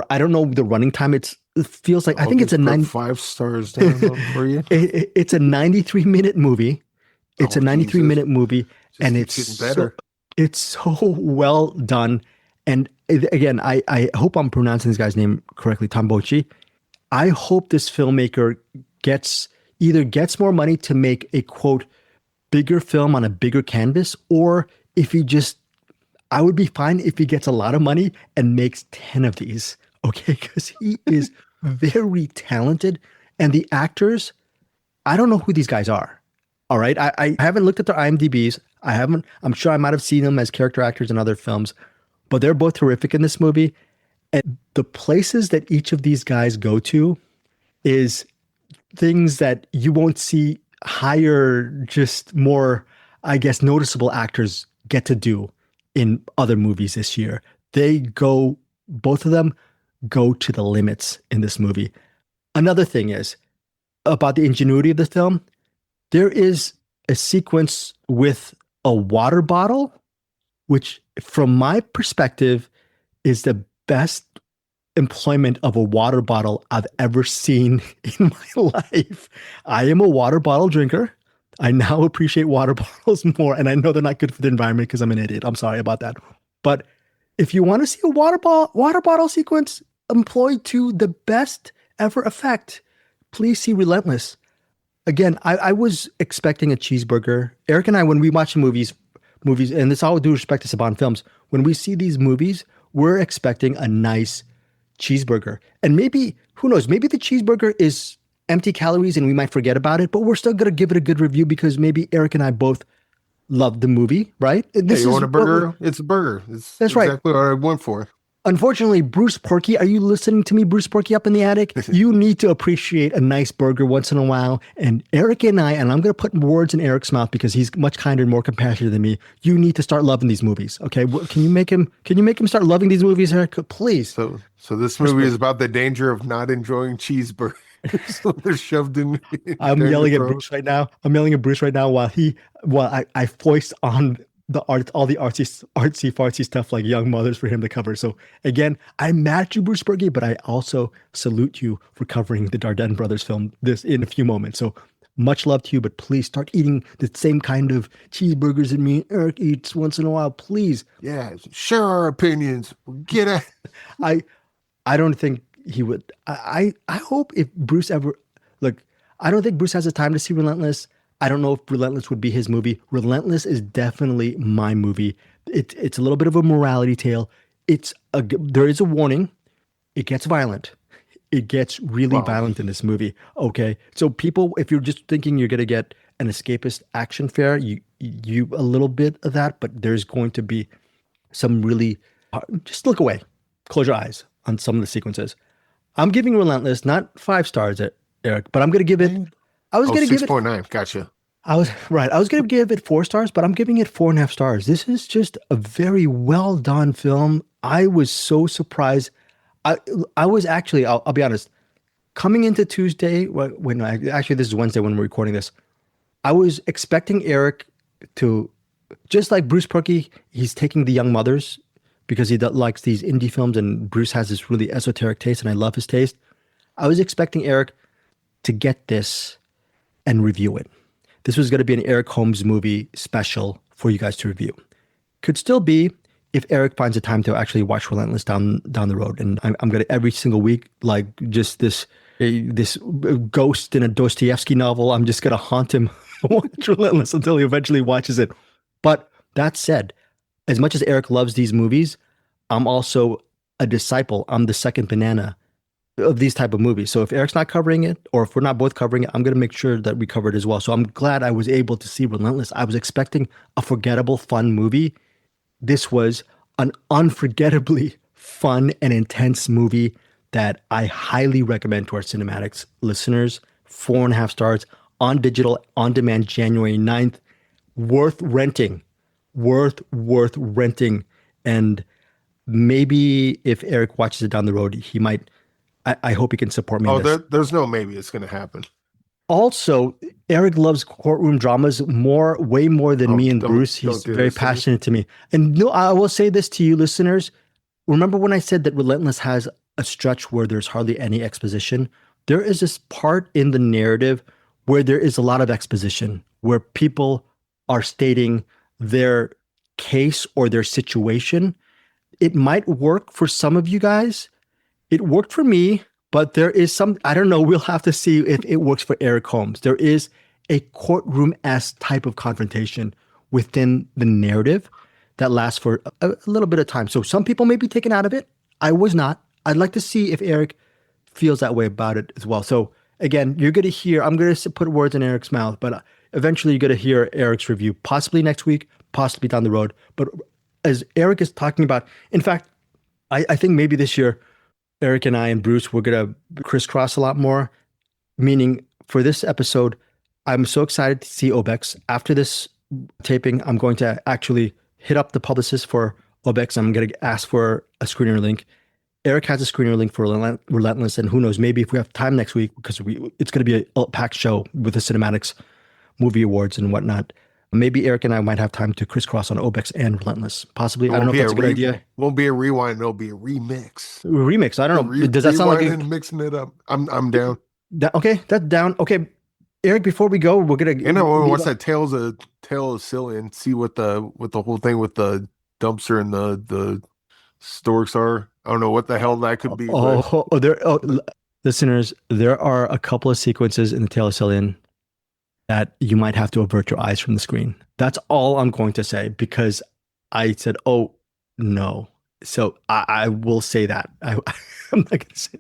I don't know the running time. It feels like, I think it's a 5 stars down for you. It's a 93-minute movie. It's a 93-minute movie, and it's better. It's so well done. And again, I hope I'm pronouncing this guy's name correctly, Tambochi. I hope this filmmaker gets more money to make a, quote, bigger film on a bigger canvas, or I would be fine if he gets a lot of money and makes 10 of these, okay? Because he is very talented. And the actors, I don't know who these guys are, all right? I haven't looked at their IMDb's. I'm sure I might have seen them as character actors in other films, but they're both terrific in this movie. And the places that each of these guys go to is things that you won't see higher, just more, I guess, noticeable actors get to do in other movies this year. Both of them go to the limits in this movie. Another thing is about the ingenuity of the film. There is a sequence with a water bottle, which from my perspective is the best employment of a water bottle I've ever seen in my life. I am a water bottle drinker. I now appreciate water bottles more, and I know they're not good for the environment because I'm an idiot. I'm sorry about that. But if you want to see a water bottle sequence employed to the best ever effect, please see Relentless. Again, I was expecting a cheeseburger. Eric and I, when we watch movies, and this all due respect to Saban Films, when we see these movies, we're expecting a nice cheeseburger. And maybe, who knows, maybe the cheeseburger is empty calories and we might forget about it, but we're still going to give it a good review because maybe Eric and I both love the movie, right? You want a burger? It's a burger. That's exactly what I went for. Unfortunately, Bruce Purkey, are you listening to me, Bruce Purkey up in the attic? You need to appreciate a nice burger once in a while. And Eric and I'm going to put words in Eric's mouth because he's much kinder and more compassionate than me. You need to start loving these movies, okay? Can you make him start loving these movies, Eric? Please. So this movie is about the danger of not enjoying cheeseburgers. So they're shoved in. I'm yelling at Bruce right now. while I foist on all the artsy fartsy stuff like Young Mothers for him to cover. So again, I'm mad at you, Bruce Purkey, but I also salute you for covering the Dardenne brothers film this in a few moments. So much love to you, but please start eating the same kind of cheeseburgers that me and Eric eats once in a while, please. Yeah, share our opinions. Get it. I don't think he would. I hope if Bruce ever look. I don't think Bruce has the time to see Relentless. I don't know if Relentless would be his movie. Relentless is definitely my movie. It's a little bit of a morality tale. There is a warning. It gets violent. It gets really violent in this movie. Okay, so people, if you're just thinking you're gonna get an escapist action fare, you a little bit of that, but there's going to be some really. Just look away, close your eyes on some of the sequences. I'm giving Relentless not 5 stars, Eric, but I'm gonna give it. I was gonna give it 6.9. Gotcha. I was right. I was going to give it 4 stars, but I'm giving it 4.5 stars. This is just a very well done film. I was so surprised. I was actually, I'll be honest, coming into Tuesday, actually this is Wednesday when we're recording this, I was expecting Eric to, just like Bruce Purkey, he's taking the young mothers because he likes these indie films, and Bruce has this really esoteric taste, and I love his taste. I was expecting Eric to get this and review it. This was going to be an Eric Holmes movie special for you guys to review. Could still be if Eric finds the time to actually watch Relentless down the road. And I'm going to every single week, like just this ghost in a Dostoevsky novel, I'm just going to haunt him watch Relentless until he eventually watches it. But that said, as much as Eric loves these movies, I'm also a disciple. I'm the second banana of these type of movies. So if Eric's not covering it, or if we're not both covering it, I'm going to make sure that we cover it as well. So I'm glad I was able to see Relentless. I was expecting a forgettable, fun movie. This was an unforgettably fun and intense movie that I highly recommend to our CinemAddicts listeners. 4.5 stars on digital, on demand, January 9th. Worth renting. Worth renting. And maybe if Eric watches it down the road, he might. I hope he can support me. There's no maybe it's going to happen. Also, Eric loves courtroom dramas way more than me and Bruce. He's very passionate to me. And no, I will say this to you listeners. Remember when I said that Relentless has a stretch where there's hardly any exposition? There is this part in the narrative where there is a lot of exposition, where people are stating their case or their situation. It might work for some of you guys. It worked for me, but there is some, I don't know, we'll have to see if it works for Eric Holmes. There is a courtroom-esque type of confrontation within the narrative that lasts for a little bit of time. So some people may be taken out of it. I was not. I'd like to see if Eric feels that way about it as well. So again, you're going to hear, I'm going to put words in Eric's mouth, but eventually you're going to hear Eric's review, possibly next week, possibly down the road. But as Eric is talking about, in fact, I think maybe this year, Eric and I and Bruce, we're going to crisscross a lot more, meaning for this episode, I'm so excited to see Obex. After this taping, I'm going to actually hit up the publicist for Obex. I'm going to ask for a screener link. Eric has a screener link for Relentless, and who knows, maybe if we have time next week, because it's going to be a packed show with the CinemAddicts movie awards and whatnot. Maybe Eric and I might have time to crisscross on Obex and Relentless. Possibly. I don't know if that's a good idea. Won't be a rewind. It'll be a remix. Remix. I don't know. Does that sound like and mixing it up? I'm down. Okay, that's down. Okay, Eric. Before we go, we're gonna. And I want to watch that Tale of Silyan. See what the whole thing with the dumpster and the storks are. I don't know what the hell that could be. Listeners, there are a couple of sequences in the Tale of Silyan that you might have to avert your eyes from the screen. That's all I'm going to say, because I said, oh, no. So I will say that. I'm not going to say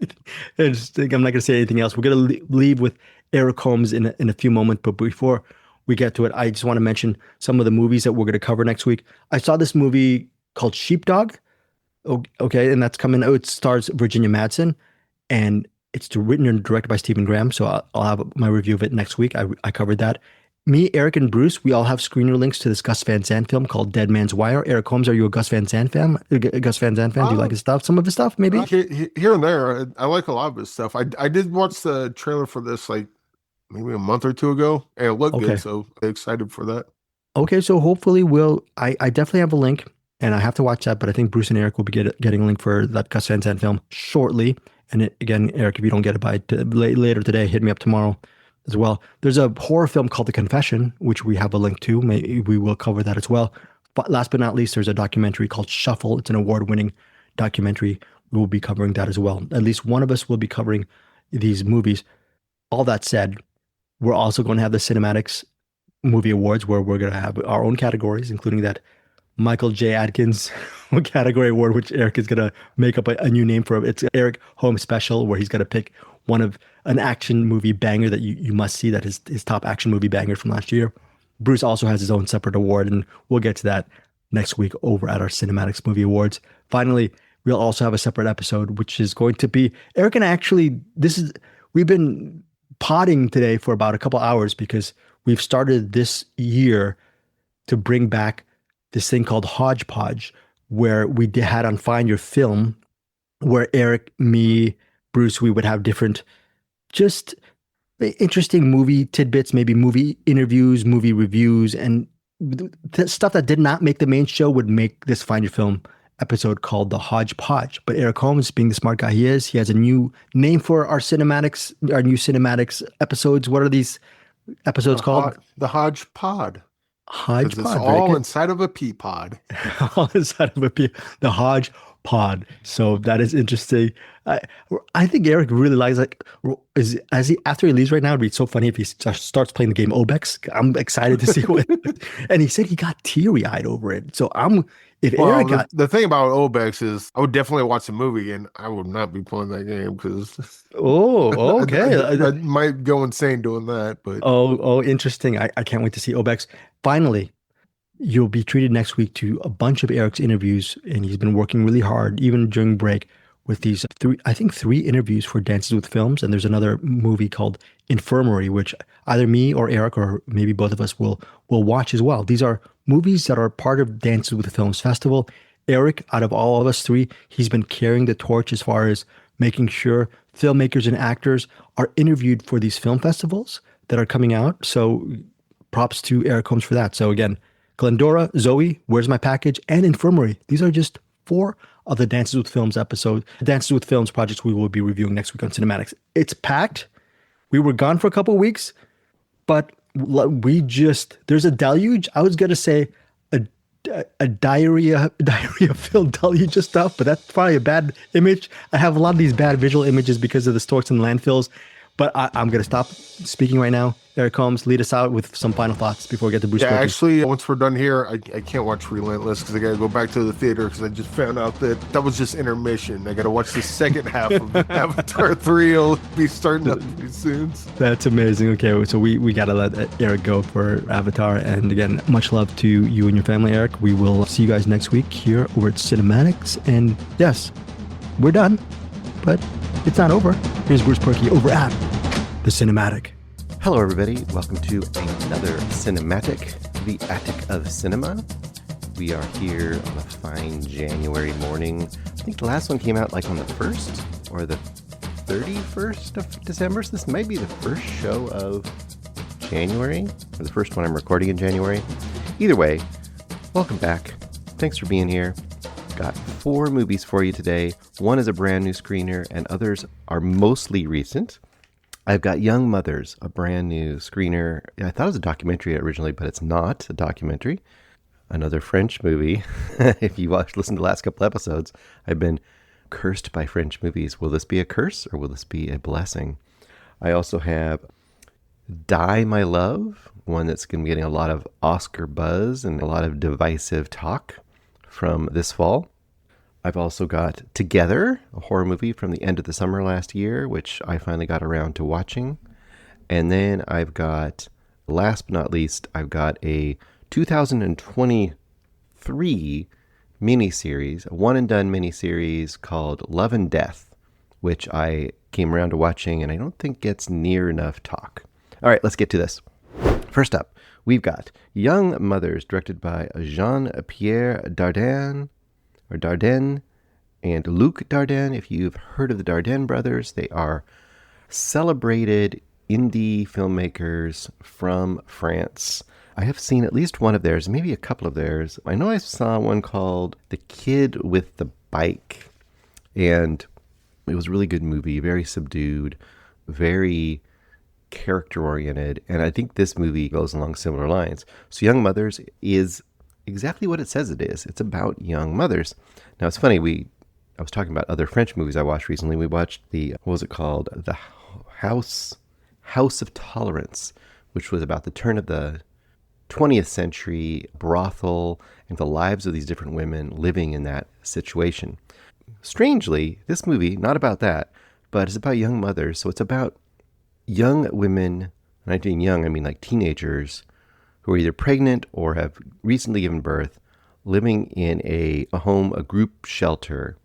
anything. I'm not going to say anything else. We're going to leave with Eric Holmes in a few moments. But before we get to it, I just want to mention some of the movies that we're going to cover next week. I saw this movie called Sheepdog. Okay, and that's coming out. It stars Virginia Madsen, and it's written and directed by Stephen Graham, so I'll have my review of it next week. I covered that. Me, Eric, and Bruce, we all have screener links to this Gus Van Sant film called Dead Man's Wire. Eric Holmes, are you a Gus Van Sant fan? Do you like his stuff? Some of his stuff, maybe? Here and there. I like a lot of his stuff. I did watch the trailer for this like maybe a month or two ago, and it looked good, so I'm excited for that. Okay, so hopefully I definitely have a link, and I have to watch that, but I think Bruce and Eric will be getting a link for that Gus Van Sant film shortly. And again, Eric, if you don't get it by later today, hit me up tomorrow as well. There's a horror film called The Confession, which we have a link to. Maybe we will cover that as well. But last but not least, there's a documentary called Shuffle. It's an award-winning documentary we'll be covering that as well. At least one of us will be covering these movies. All that said, we're also going to have the CinemAddicts Movie Awards, where we're going to have our own categories, including that Michael J. Adkins category award, which Eric is going to make up a new name for. It's Eric Home Special, where he's going to pick one of an action movie banger that you must see, that is his top action movie banger from last year. Bruce also has his own separate award, and we'll get to that next week over at our CinemAddicts Movie Awards. Finally, we'll also have a separate episode, which is going to be Eric and I actually, we've been potting today for about a couple hours because we've started this year to bring back this thing called Hodgepodge, where we had on Find Your Film, where Eric, me, Bruce, we would have different just interesting movie tidbits, maybe movie interviews, movie reviews, and the stuff that did not make the main show would make this Find Your Film episode called the Hodgepodge. But Eric Holmes, being the smart guy he is, he has a new name for our new CinemAddicts episodes. What are these episodes called? The Hodgepod. Hodgepod. It's all inside of a pea pod. All inside of a pea. The Hodgepod. So that is interesting. I think Eric really likes, after he leaves right now, it'd be so funny if he starts playing the game Obex. I'm excited to see what. And he said he got teary eyed over it. So the thing about Obex is I would definitely watch the movie and I would not be playing that game because okay. I might go insane doing that. But interesting. I can't wait to see Obex. Finally, you'll be treated next week to a bunch of Eric's interviews, and he's been working really hard, even during break, with these three interviews for Dances with Films. And there's another movie called Infirmary, which either me or Eric or maybe both of us will watch as well. These are movies that are part of Dances with Films Festival. Eric, out of all of us three, he's been carrying the torch as far as making sure filmmakers and actors are interviewed for these film festivals that are coming out. So props to Eric Holmes for that. So again, Glendora, Zoe, Where's My Package, and Infirmary. These are just 4 of the Dances with Films Dances with Films projects we will be reviewing next week on CinemAddicts. It's packed. We were gone for a couple of weeks, but there's a deluge. I was going to say a diarrhea-filled deluge of stuff, but that's probably a bad image. I have a lot of these bad visual images because of the storks and landfills, but I'm going to stop speaking right now. Eric Holmes, lead us out with some final thoughts before we get to Bruce. Yeah, Purkey. Actually, once we're done here, I can't watch Relentless because I got to go back to the theater because I just found out that was just intermission. I got to watch the second half of Avatar 3. It'll be starting up pretty soon. That's amazing. Okay, so we got to let Eric go for Avatar. And again, much love to you and your family, Eric. We will see you guys next week here over at CinemAddicts. And yes, we're done, but it's not over. Here's Bruce Purkey over at the Cinematic. Hello, everybody. Welcome to another Cinematic, the Attic of Cinema. We are here on a fine January morning. I think the last one came out like on the 1st or the 31st of December. So this might be the first show of January, or the first one I'm recording in January. Either way, welcome back. Thanks for being here. Got 4 movies for you today. One is a brand new screener, and others are mostly recent. I've got Young Mothers, a brand new screener. I thought it was a documentary originally, but it's not a documentary. Another French movie. If you listen to the last couple episodes, I've been cursed by French movies. Will this be a curse or will this be a blessing? I also have Die, My Love, one that's going to be getting a lot of Oscar buzz and a lot of divisive talk from this fall. I've also got Together, a horror movie from the end of the summer last year, which I finally got around to watching. And then I've got, last but not least, I've got a 2023 miniseries, a one-and-done miniseries called Love and Death, which I came around to watching and I don't think gets near enough talk. All right, let's get to this. First up, we've got Young Mothers, directed by Jean-Pierre Dardenne, and Luc Dardenne. If you've heard of the Dardenne brothers, they are celebrated indie filmmakers from France. I have seen at least one of theirs, maybe a couple of theirs. I know I saw one called The Kid with the Bike, and it was a really good movie, very subdued, very character-oriented, and I think this movie goes along similar lines. So Young Mothers is exactly what it says it is. It's about young mothers. Now, it's funny, we I was talking about other French movies I watched recently. We watched what was it called? The House of Tolerance, which was about the turn of the 20th century brothel and the lives of these different women living in that situation. Strangely, this movie, not about that, but it's about young mothers. So it's about young women, and I mean young, I mean like teenagers, who are either pregnant or have recently given birth, living in a home, a group shelter.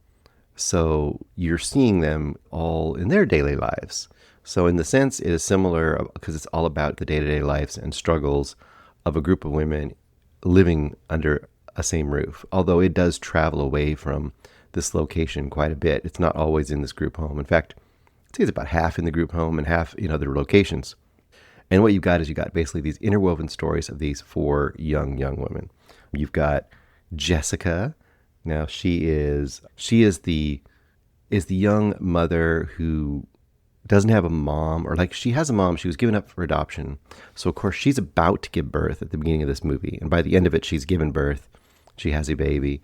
So you're seeing them all in their daily lives. So in the sense, it is similar because it's all about the day-to-day lives and struggles of a group of women living under a same roof. Although it does travel away from this location quite a bit. It's not always in this group home. In fact, I'd say it's about half in the group home and half in other locations. And what you've got is basically these interwoven stories of these four young women. You've got Jessica. Now she is the young mother who doesn't have a mom, or like she has a mom, she was given up for adoption. So of course she's about to give birth at the beginning of this movie. And by the end of it, she's given birth. She has a baby.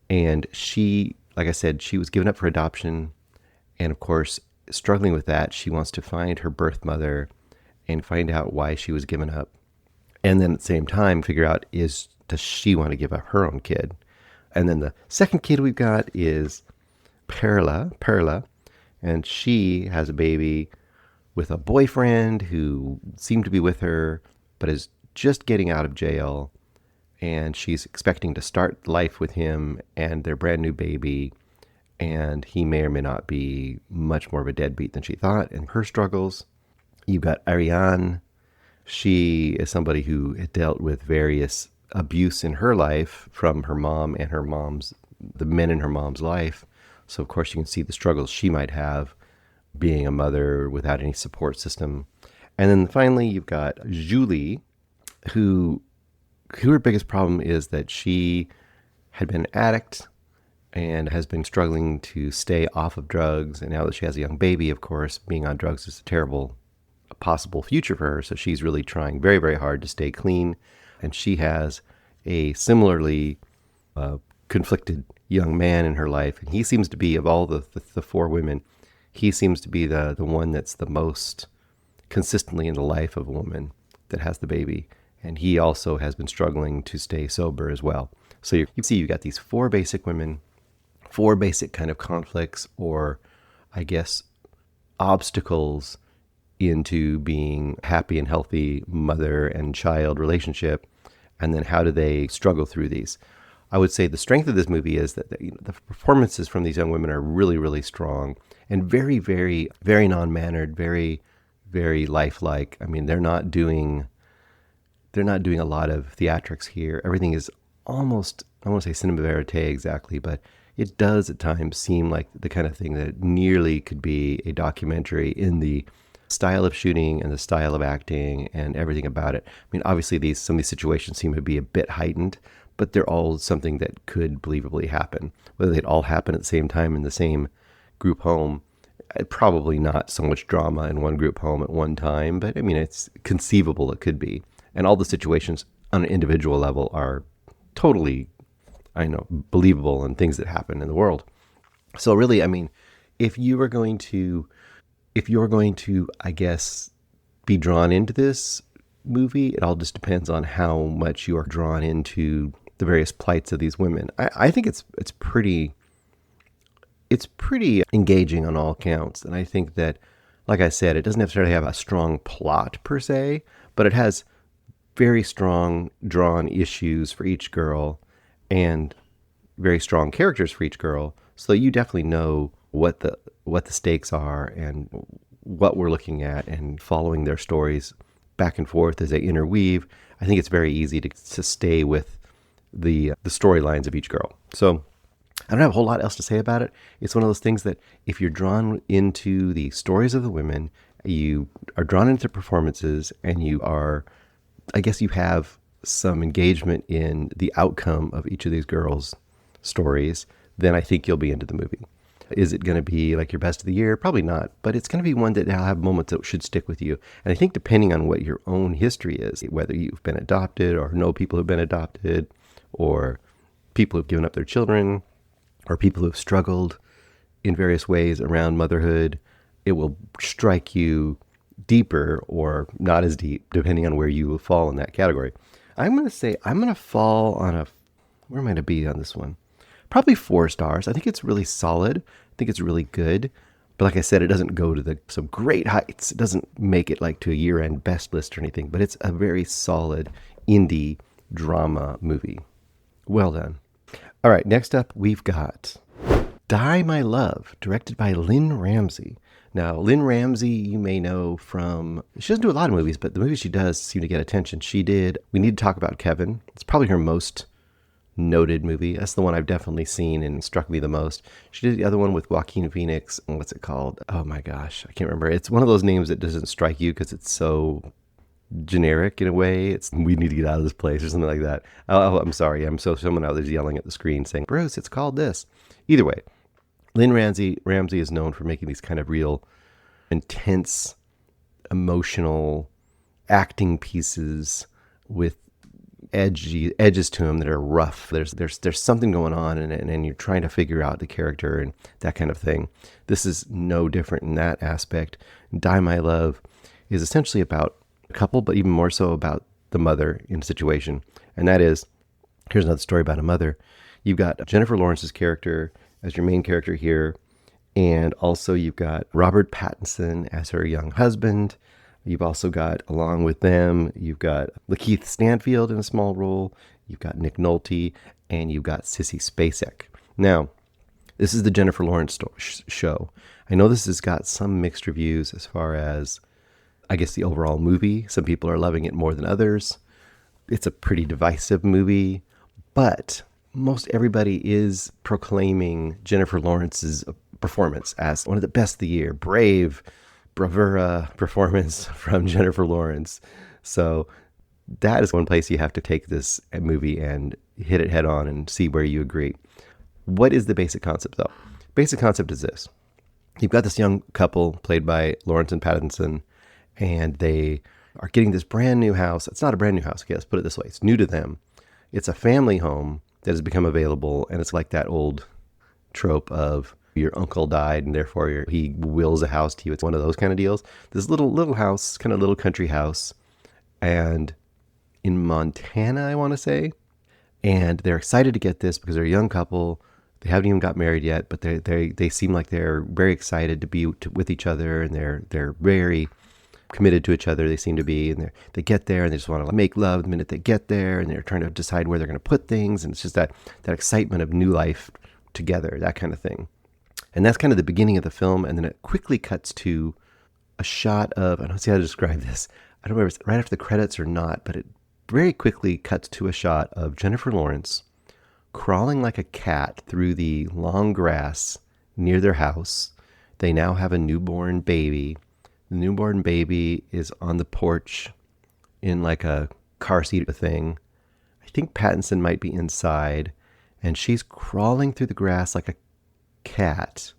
And she, like I said, she was given up for adoption. And of course, struggling with that, she wants to find her birth mother and find out why she was given up. And then at the same time, figure out, does she want to give up her own kid? And then the second kid we've got is Perla. And she has a baby with a boyfriend who seemed to be with her, but is just getting out of jail. And she's expecting to start life with him and their brand new baby. And he may or may not be much more of a deadbeat than she thought. And her struggles. You've got Ariane. She is somebody who had dealt with various abuse in her life from her mom and the men in her mom's life. So, of course, you can see the struggles she might have being a mother without any support system. And then finally, you've got Julie, who her biggest problem is that she had been an addict and has been struggling to stay off of drugs. And now that she has a young baby, of course, being on drugs is a terrible possible future for her. So she's really trying very, very hard to stay clean. And she has a similarly conflicted young man in her life. And he seems to be, of all the four women, he seems to be the one that's the most consistently in the life of a woman that has the baby. And he also has been struggling to stay sober as well. So you see you've got these four basic women, four basic kind of conflicts, or I guess obstacles into being happy and healthy mother and child relationship. And then how do they struggle through these? I would say the strength of this movie is that the performances from these young women are really, really strong and very, very, very non-mannered, very, very lifelike. I mean, they're not doing a lot of theatrics here. Everything is almost, I won't say cinema verite exactly, but it does at times seem like the kind of thing that nearly could be a documentary in the style of shooting and the style of acting and everything about it. I mean, obviously some of these situations seem to be a bit heightened, but they're all something that could believably happen. Whether they'd all happen at the same time in the same group home, probably not so much drama in one group home at one time, but I mean, it's conceivable it could be. And all the situations on an individual level are totally, believable and things that happen in the world. So really, I mean, if you're going to, I guess, be drawn into this movie, it all just depends on how much you are drawn into the various plights of these women. I think it's pretty engaging on all counts. And I think that, like I said, it doesn't necessarily have a strong plot per se, but it has very strong drawn issues for each girl and very strong characters for each girl. So you definitely know what the stakes are and what we're looking at, and following their stories back and forth as they interweave. I think it's very easy to stay with the storylines of each girl. So I don't have a whole lot else to say about it. It's one of those things that if you're drawn into the stories of the women, you are drawn into performances, and you have some engagement in the outcome of each of these girls' stories, then I think you'll be into the movie. Is it going to be like your best of the year? Probably not, but it's going to be one that will have moments that should stick with you. And I think depending on what your own history is, whether you've been adopted or know people who've been adopted or people who've given up their children, or people who have struggled in various ways around motherhood, it will strike you deeper or not as deep, depending on where you will fall in that category. I'm going to say I'm going to fall on where am I going to be on this one? Probably 4 stars. I think it's really solid. I think it's really good. But like I said, it doesn't go to some great heights. It doesn't make it like to a year-end best list or anything, but it's a very solid indie drama movie. Well done. All right, next up we've got Die My Love, directed by Lynn Ramsey. Now, Lynn Ramsey, you may know from, she doesn't do a lot of movies, but the movies she does seem to get attention. She did We Need to Talk About Kevin. It's probably her most noted movie. That's the one I've definitely seen and struck me the most. She did the other one with Joaquin Phoenix. And what's it called? Oh my gosh, I can't remember. It's one of those names that doesn't strike you because it's so generic in a way. It's We Need to Get Out of This Place or something like that. Oh, I'm sorry. Someone out there's yelling at the screen saying, Bruce, it's called this. Either way, Lynn Ramsey is known for making these kind of real intense, emotional acting pieces with edges to them that are rough. There's something going on, and you're trying to figure out the character and that kind of thing. This is no different in that aspect. Die My Love is essentially about a couple, but even more so about the mother in a situation. And that is, here's another story about a mother. You've got Jennifer Lawrence's character as your main character here, and also you've got Robert Pattinson as her young husband. You've also got, along with them, you've got Lakeith Stanfield in a small role, you've got Nick Nolte, and you've got Sissy Spacek. Now, this is the Jennifer Lawrence show. I know this has got some mixed reviews as far as, I guess, the overall movie. Some people are loving it more than others. It's a pretty divisive movie, but most everybody is proclaiming Jennifer Lawrence's performance as one of the best of the year. Brave, bravura performance from Jennifer Lawrence. So that is one place you have to take this movie and hit it head on and see where you agree. What is the basic concept, though? Basic concept is this. You've got this young couple played by Lawrence and Pattinson, and they are getting this brand new house. It's not a brand new house. Okay, let's put it this way. It's new to them. It's a family home that has become available, and it's like that old trope of your uncle died and therefore he wills a house to you. It's one of those kind of deals. This little house, kind of little country house, and in Montana, I want to say. And they're excited to get this because they're a young couple. They haven't even got married yet, but they seem like they're very excited to be with each other, and they're very committed to each other. They seem to be, and they get there and they just want to make love the minute they get there, and they're trying to decide where they're going to put things, and it's just that excitement of new life together, that kind of thing. And that's kind of the beginning of the film, and then it quickly cuts to a shot of, I don't see how to describe this. I don't remember if it's right after the credits or not, but it very quickly cuts to a shot of Jennifer Lawrence crawling like a cat through the long grass near their house. They now have a newborn baby. The newborn baby is on the porch in like a car seat thing. I think Pattinson might be inside, and she's crawling through the grass like a cat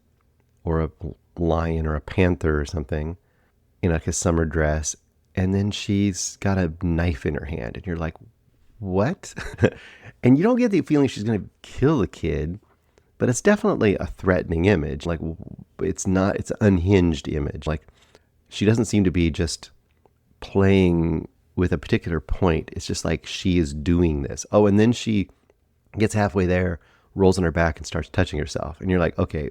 or a lion or a panther or something in like a summer dress, and then she's got a knife in her hand, and you're like, what? And you don't get the feeling she's going to kill the kid, but it's definitely a threatening image. Like, it's an unhinged image. Like, she doesn't seem to be just playing with a particular point. It's just like she is doing this. Oh, and then she gets halfway there, rolls on her back and starts touching herself. And you're like, okay,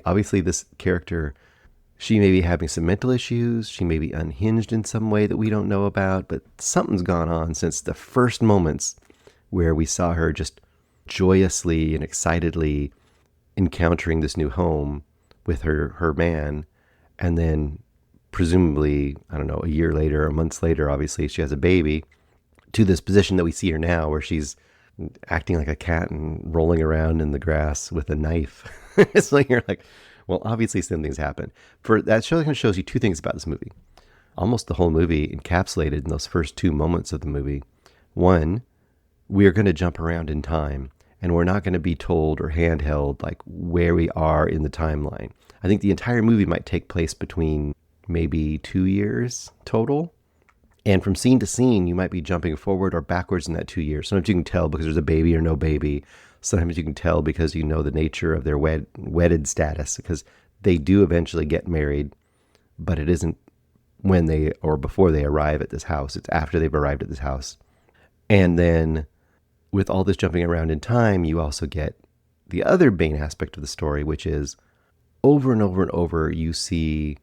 obviously this character, she may be having some mental issues. She may be unhinged in some way that we don't know about, but something's gone on since the first moments where we saw her just joyously and excitedly encountering this new home with her man. And then presumably, I don't know, a year later or months later, obviously she has a baby, to this position that we see her now where she's acting like a cat and rolling around in the grass with a knife. It's like, you're like, well, obviously something's happened. For that show, kind of shows you two things about this movie. Almost the whole movie encapsulated in those first 2 moments of the movie. One, we are going to jump around in time, and we're not going to be told or handheld like where we are in the timeline. I think the entire movie might take place between maybe 2 years total. And from scene to scene, you might be jumping forward or backwards in that 2 years. Sometimes you can tell because there's a baby or no baby. Sometimes you can tell because you know the nature of their wedded status, because they do eventually get married, but it isn't when they or before they arrive at this house. It's after they've arrived at this house. And then with all this jumping around in time, you also get the other main aspect of the story, which is over and over and over, you see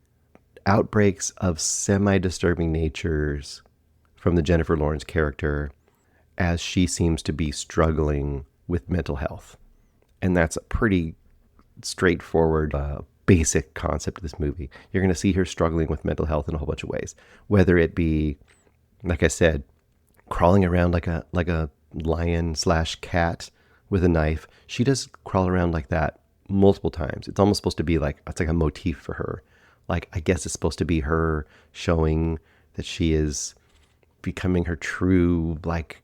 outbreaks of semi-disturbing natures from the Jennifer Lawrence character as she seems to be struggling with mental health. And that's a pretty straightforward, basic concept of this movie. You're going to see her struggling with mental health in a whole bunch of ways, whether it be, like I said, crawling around like a lion/cat with a knife. She does crawl around like that multiple times. It's almost supposed to be like, it's like a motif for her. Like, I guess it's supposed to be her showing that she is becoming her true, like,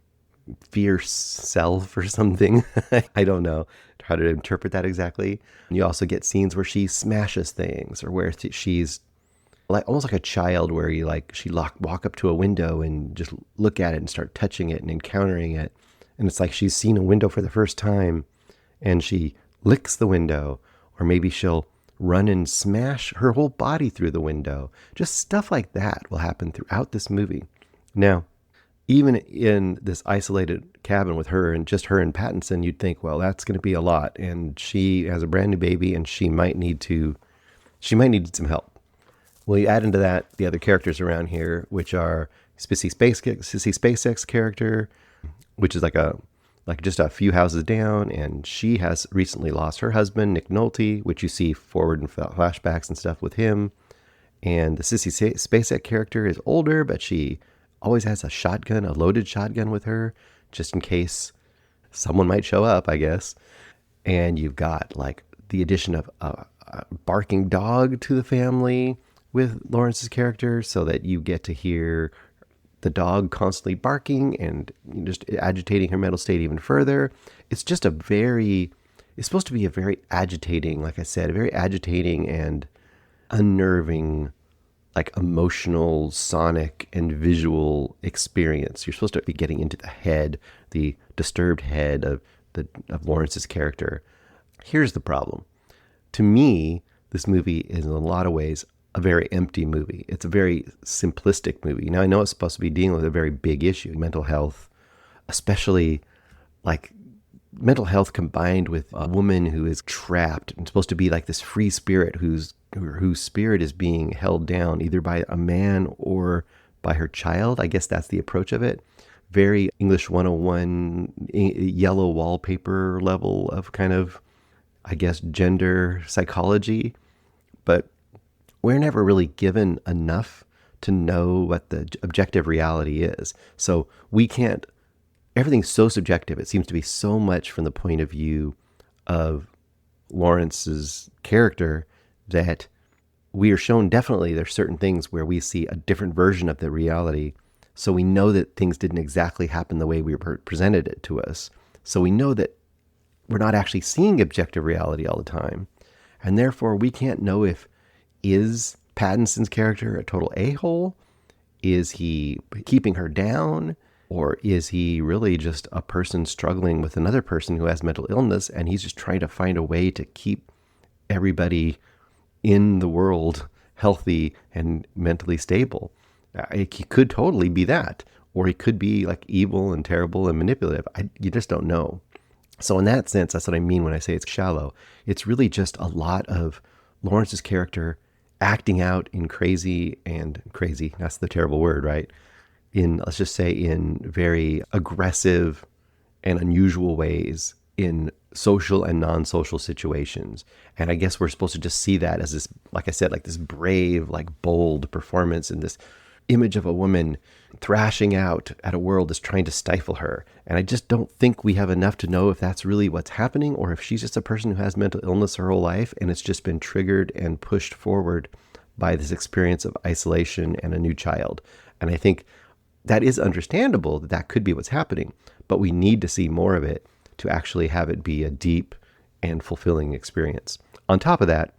fierce self or something. I don't know how to interpret that exactly. You also get scenes where she smashes things, or where she's like almost like a child, where you she walk up to a window and just look at it and start touching it and encountering it. And it's like she's seen a window for the first time and she licks the window, or maybe she'll run and smash her whole body through the window. Just stuff like that will happen throughout this movie. Now, even in this isolated cabin with her and just her and Pattinson, you'd think, well, that's going to be a lot. And she has a brand new baby and she might need some help. Well, you add into that the other characters around here, which are Sissy SpaceX character, which is like just a few houses down, and she has recently lost her husband, Nick Nolte, which you see forward in flashbacks and stuff with him. And the Sissy SpaceX character is older, but she always has a loaded shotgun with her, just in case someone might show up, I guess. And you've got like the addition of a barking dog to the family with Lawrence's character, so that you get to hear the dog constantly barking and just agitating her mental state even further. It's supposed to be a very agitating, like I said, a very agitating and unnerving, like emotional, sonic, and visual experience. You're supposed to be getting into the disturbed head of Lawrence's character. Here's the problem. To me, this movie is in a lot of ways a very empty movie. It's a very simplistic movie. Now, I know it's supposed to be dealing with a very big issue, mental health, especially like mental health combined with a woman who is trapped and supposed to be like this free spirit whose spirit is being held down either by a man or by her child. I guess that's the approach of it. Very English 101, yellow wallpaper level of kind of, I guess, gender psychology. But we're never really given enough to know what the objective reality is. So everything's so subjective. It seems to be so much from the point of view of Lawrence's character that we are shown definitely there's certain things where we see a different version of the reality. So we know that things didn't exactly happen the way we were presented it to us. So we know that we're not actually seeing objective reality all the time. And therefore we can't know is Pattinson's character a total a-hole? Is he keeping her down? Or is he really just a person struggling with another person who has mental illness, and he's just trying to find a way to keep everybody in the world healthy and mentally stable? He could totally be that. Or he could be like evil and terrible and manipulative. You just don't know. So in that sense, that's what I mean when I say it's shallow. It's really just a lot of Lawrence's character acting out in crazy, that's the terrible word, right? Let's just say in very aggressive and unusual ways in social and non-social situations. And I guess we're supposed to just see that as this, like I said, like this brave, like bold performance in this image of a woman thrashing out at a world that's trying to stifle her. And I just don't think we have enough to know if that's really what's happening, or if she's just a person who has mental illness her whole life and it's just been triggered and pushed forward by this experience of isolation and a new child. And I think that is understandable that could be what's happening, but we need to see more of it to actually have it be a deep and fulfilling experience. On top of that,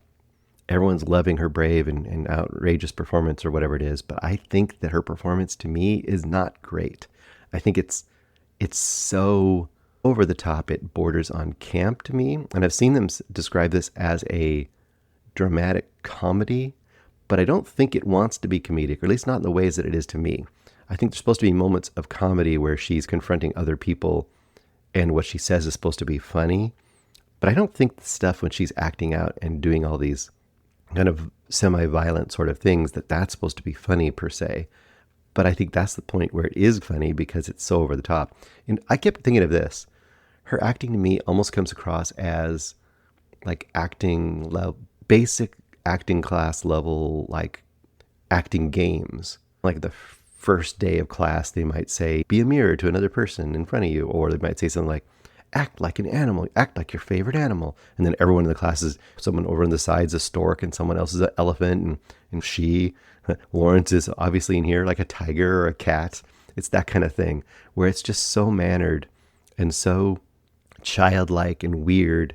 everyone's loving her brave and outrageous performance or whatever it is. But I think that her performance to me is not great. I think it's so over the top. It borders on camp to me. And I've seen them describe this as a dramatic comedy, but I don't think it wants to be comedic, or at least not in the ways that it is to me. I think there's supposed to be moments of comedy where she's confronting other people and what she says is supposed to be funny. But I don't think the stuff when she's acting out and doing all these kind of semi-violent sort of things, that's supposed to be funny per se. But I think that's the point where it is funny because it's so over the top. And I kept thinking of this. Her acting to me almost comes across as like basic acting class level, like acting games. Like the first day of class, they might say, be a mirror to another person in front of you. Or they might say something like, act like an animal, act like your favorite animal. And then everyone in the class is someone over on the side's a stork and someone else is an elephant. And Lawrence is obviously in here like a tiger or a cat. It's that kind of thing where it's just so mannered and so childlike and weird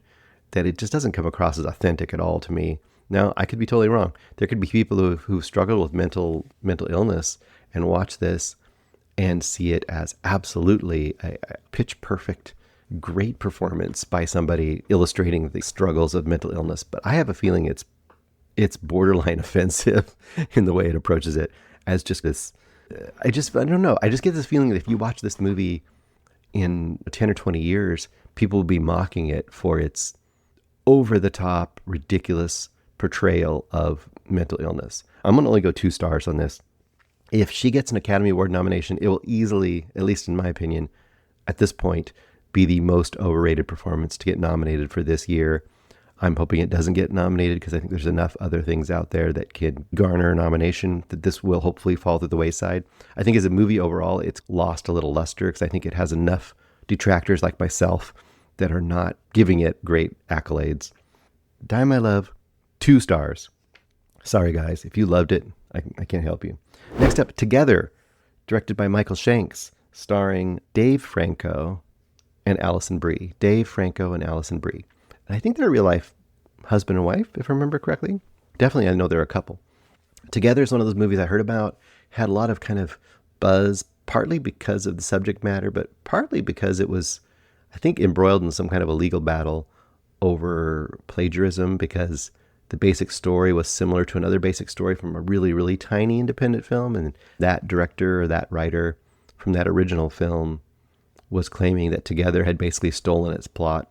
that it just doesn't come across as authentic at all to me. Now, I could be totally wrong. There could be people who struggle with mental illness and watch this and see it as absolutely a pitch perfect, great performance by somebody illustrating the struggles of mental illness. But I have a feeling it's borderline offensive in the way it approaches it as just this. I don't know. I just get this feeling that if you watch this movie in 10 or 20 years, people will be mocking it for its over-the-top, ridiculous portrayal of mental illness. I'm going to only go 2 stars on this. If she gets an Academy Award nomination, it will easily, at least in my opinion, at this point, be the most overrated performance to get nominated for this year. I'm hoping it doesn't get nominated because I think there's enough other things out there that could garner a nomination that this will hopefully fall to the wayside. I think as a movie overall, it's lost a little luster because I think it has enough detractors like myself that are not giving it great accolades. Die My Love, 2 stars. Sorry guys, if you loved it, I can't help you. Next up, Together, directed by Michael Shanks, starring Dave Franco and Alison Brie. Dave Franco and Alison Brie. And I think they're a real life husband and wife, if I remember correctly. Definitely, I know they're a couple. Together is one of those movies I heard about, had a lot of kind of buzz, partly because of the subject matter, but partly because it was, I think, embroiled in some kind of a legal battle over plagiarism because the basic story was similar to another basic story from a really, really tiny independent film. And that director or that writer from that original film was claiming that Together had basically stolen its plot,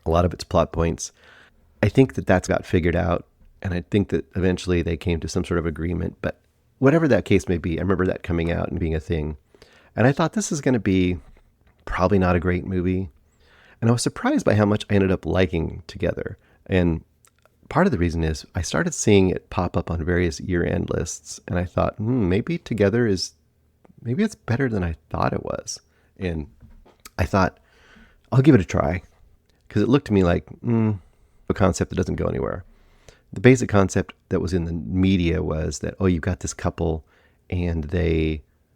a lot of its plot points. I think that's got figured out. And I think that eventually they came to some sort of agreement. But whatever that case may be, I remember that coming out and being a thing. And I thought this is going to be probably not a great movie. And I was surprised by how much I ended up liking Together. And part of the reason is I started seeing it pop up on various year-end lists. And I thought, maybe Together maybe it's better than I thought it was. And I thought, I'll give it a try. Because it looked to me like a concept that doesn't go anywhere. The basic concept that was in the media was that, you've got this couple and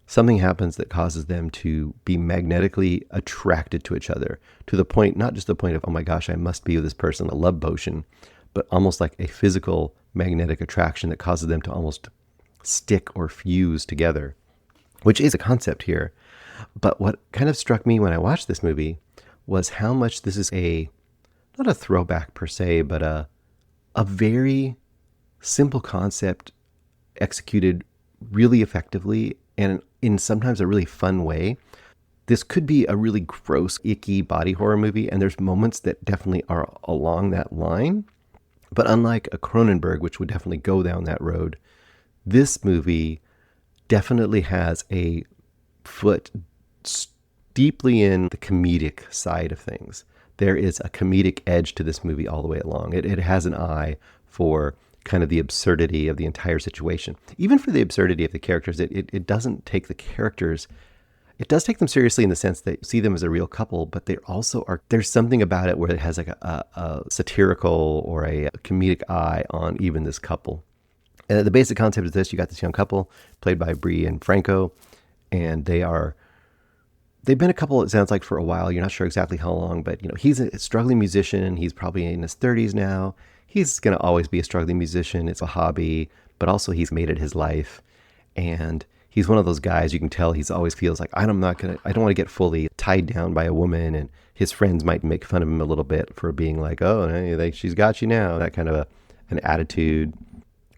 something happens that causes them to be magnetically attracted to each other to the point, not just the point of, oh my gosh, I must be with this person, a love potion, but almost like a physical magnetic attraction that causes them to almost stick or fuse together, which is a concept here. But what kind of struck me when I watched this movie was how much this is not a throwback per se, but a very simple concept executed really effectively and in sometimes a really fun way. This could be a really gross, icky body horror movie, and there's moments that definitely are along that line. But unlike a Cronenberg, which would definitely go down that road, this movie definitely has a foot deeply in the comedic side of things. There is a comedic edge to this movie all the way along. It has an eye for kind of the absurdity of the entire situation. Even for the absurdity of the characters, it doesn't take the characters. It does take them seriously in the sense that you see them as a real couple, but they also are, there's something about it where it has like a satirical or a comedic eye on even this couple. And the basic concept is this: you got this young couple played by Brie and Franco, and they've been a couple, it sounds like, for a while. You're not sure exactly how long, but he's a struggling musician. He's probably in his 30s now. he's going to always be a struggling musician. It's a hobby, but also he's made it his life. And he's one of those guys you can tell he's always feels like, I don't want to get fully tied down by a woman. And his friends might make fun of him a little bit for being like, oh, hey, she's got you now. That kind of an attitude.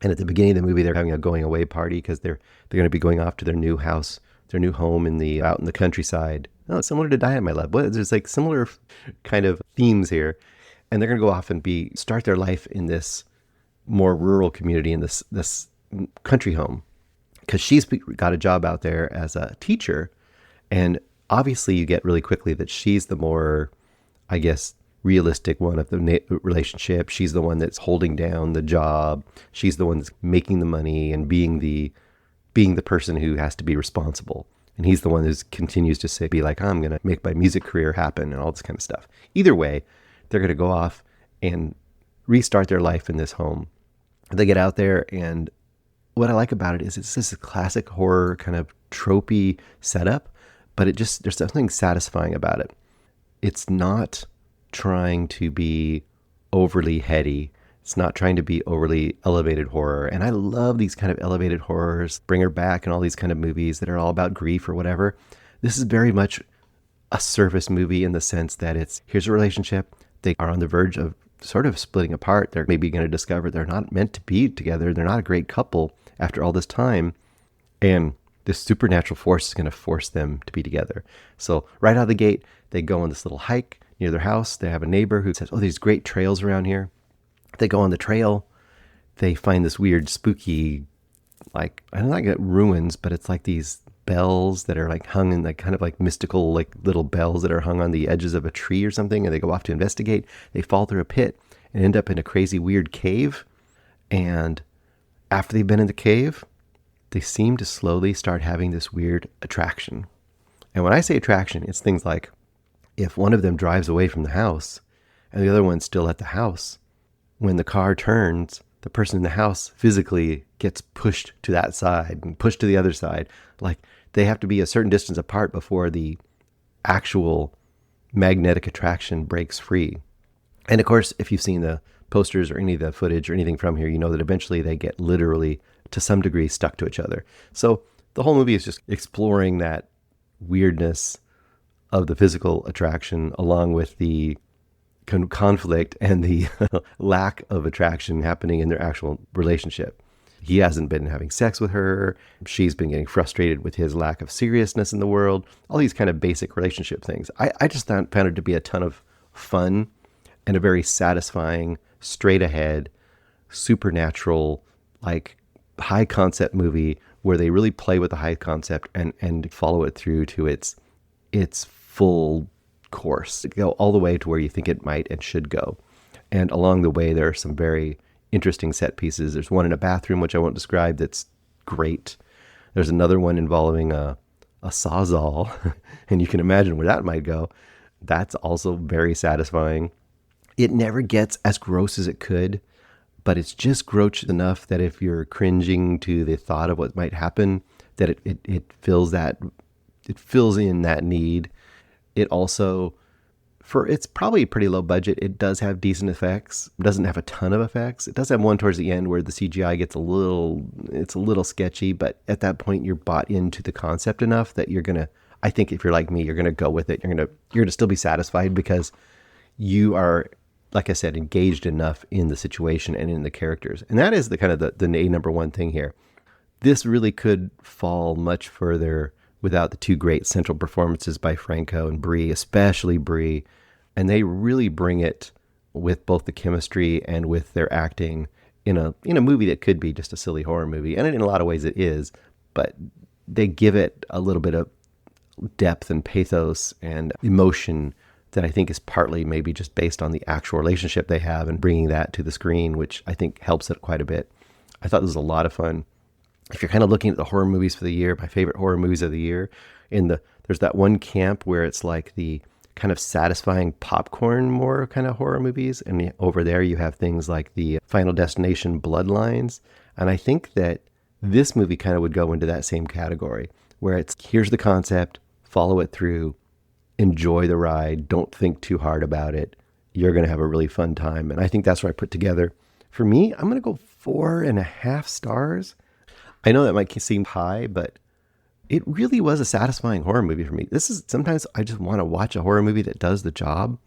And at the beginning of the movie, they're having a going away party because they're going to be going off to their new house, their new home out in the countryside. Oh, it's similar to Die at My Love. There's like similar kind of themes here. And they're going to go off and start their life in this more rural community in this country home. Because she's got a job out there as a teacher. And obviously you get really quickly that she's the more, I guess, realistic one of the relationship. She's the one that's holding down the job. She's the one that's making the money and being the person who has to be responsible. And he's the one who continues to be like, I'm going to make my music career happen and all this kind of stuff. Either way, they're going to go off and restart their life in this home. They get out there, and what I like about it is it's this classic horror kind of tropey setup, but there's something satisfying about it. It's not trying to be overly heady. It's not trying to be overly elevated horror. And I love these kind of elevated horrors, Bring Her Back and all these kind of movies that are all about grief or whatever. This is very much a surface movie in the sense that here's a relationship. They are on the verge of sort of splitting apart. They're maybe going to discover they're not meant to be together. They're not a great couple after all this time. And this supernatural force is going to force them to be together. So right out of the gate, they go on this little hike near their house. They have a neighbor who says, oh, there's great trails around here. They go on the trail. They find this weird, spooky, like, I don't know, like ruins, but it's like these bells that are like hung in like kind of like mystical, like little bells that are hung on the edges of a tree or something. And they go off to investigate. They fall through a pit and end up in a crazy, weird cave. And after they've been in the cave, they seem to slowly start having this weird attraction. And when I say attraction, it's things like if one of them drives away from the house and the other one's still at the house, when the car turns, the person in the house physically gets pushed to that side and pushed to the other side. Like they have to be a certain distance apart before the actual magnetic attraction breaks free. And of course, if you've seen the posters or any of the footage or anything from here, you know that eventually they get literally to some degree stuck to each other. So the whole movie is just exploring that weirdness of the physical attraction along with the conflict and the lack of attraction happening in their actual relationship. He hasn't been having sex with her. She's been getting frustrated with his lack of seriousness in the world. All these kind of basic relationship things. I just found it to be a ton of fun and a very satisfying, straight ahead, supernatural, like high concept movie where they really play with the high concept and follow it through to its full course, go all the way to where you think it might and should go. And along the way, there are some very interesting set pieces. There's one in a bathroom, which I won't describe, that's great. There's another one involving a sawzall, and you can imagine where that might go. That's also very satisfying. It never gets as gross as it could, but it's just gross enough that if you're cringing to the thought of what might happen, that it fills in that need. It also, it's probably pretty low budget. It does have decent effects. It doesn't have a ton of effects. It does have one towards the end where the CGI gets a little sketchy, but at that point you're bought into the concept enough that you're going to, I think if you're like me, you're going to go with it. You're going to still be satisfied because you are, like I said, engaged enough in the situation and in the characters. And that is the kind of the number one thing here. This really could fall much further without the two great central performances by Franco and Brie, especially Brie. And they really bring it with both the chemistry and with their acting in a movie that could be just a silly horror movie. And in a lot of ways it is, but they give it a little bit of depth and pathos and emotion that I think is partly maybe just based on the actual relationship they have and bringing that to the screen, which I think helps it quite a bit. I thought this was a lot of fun. If you're kind of looking at the horror movies for the year, my favorite horror movies of the year, there's that one camp where it's like the kind of satisfying popcorn more kind of horror movies. And over there you have things like the Final Destination Bloodlines. And I think that this movie kind of would go into that same category where it's, here's the concept, follow it through, enjoy the ride, don't think too hard about it. You're going to have a really fun time. And I think that's what I put together For me, I'm going to go 4.5 stars. I know that might seem high, but it really was a satisfying horror movie for me. Sometimes I just want to watch a horror movie that does the job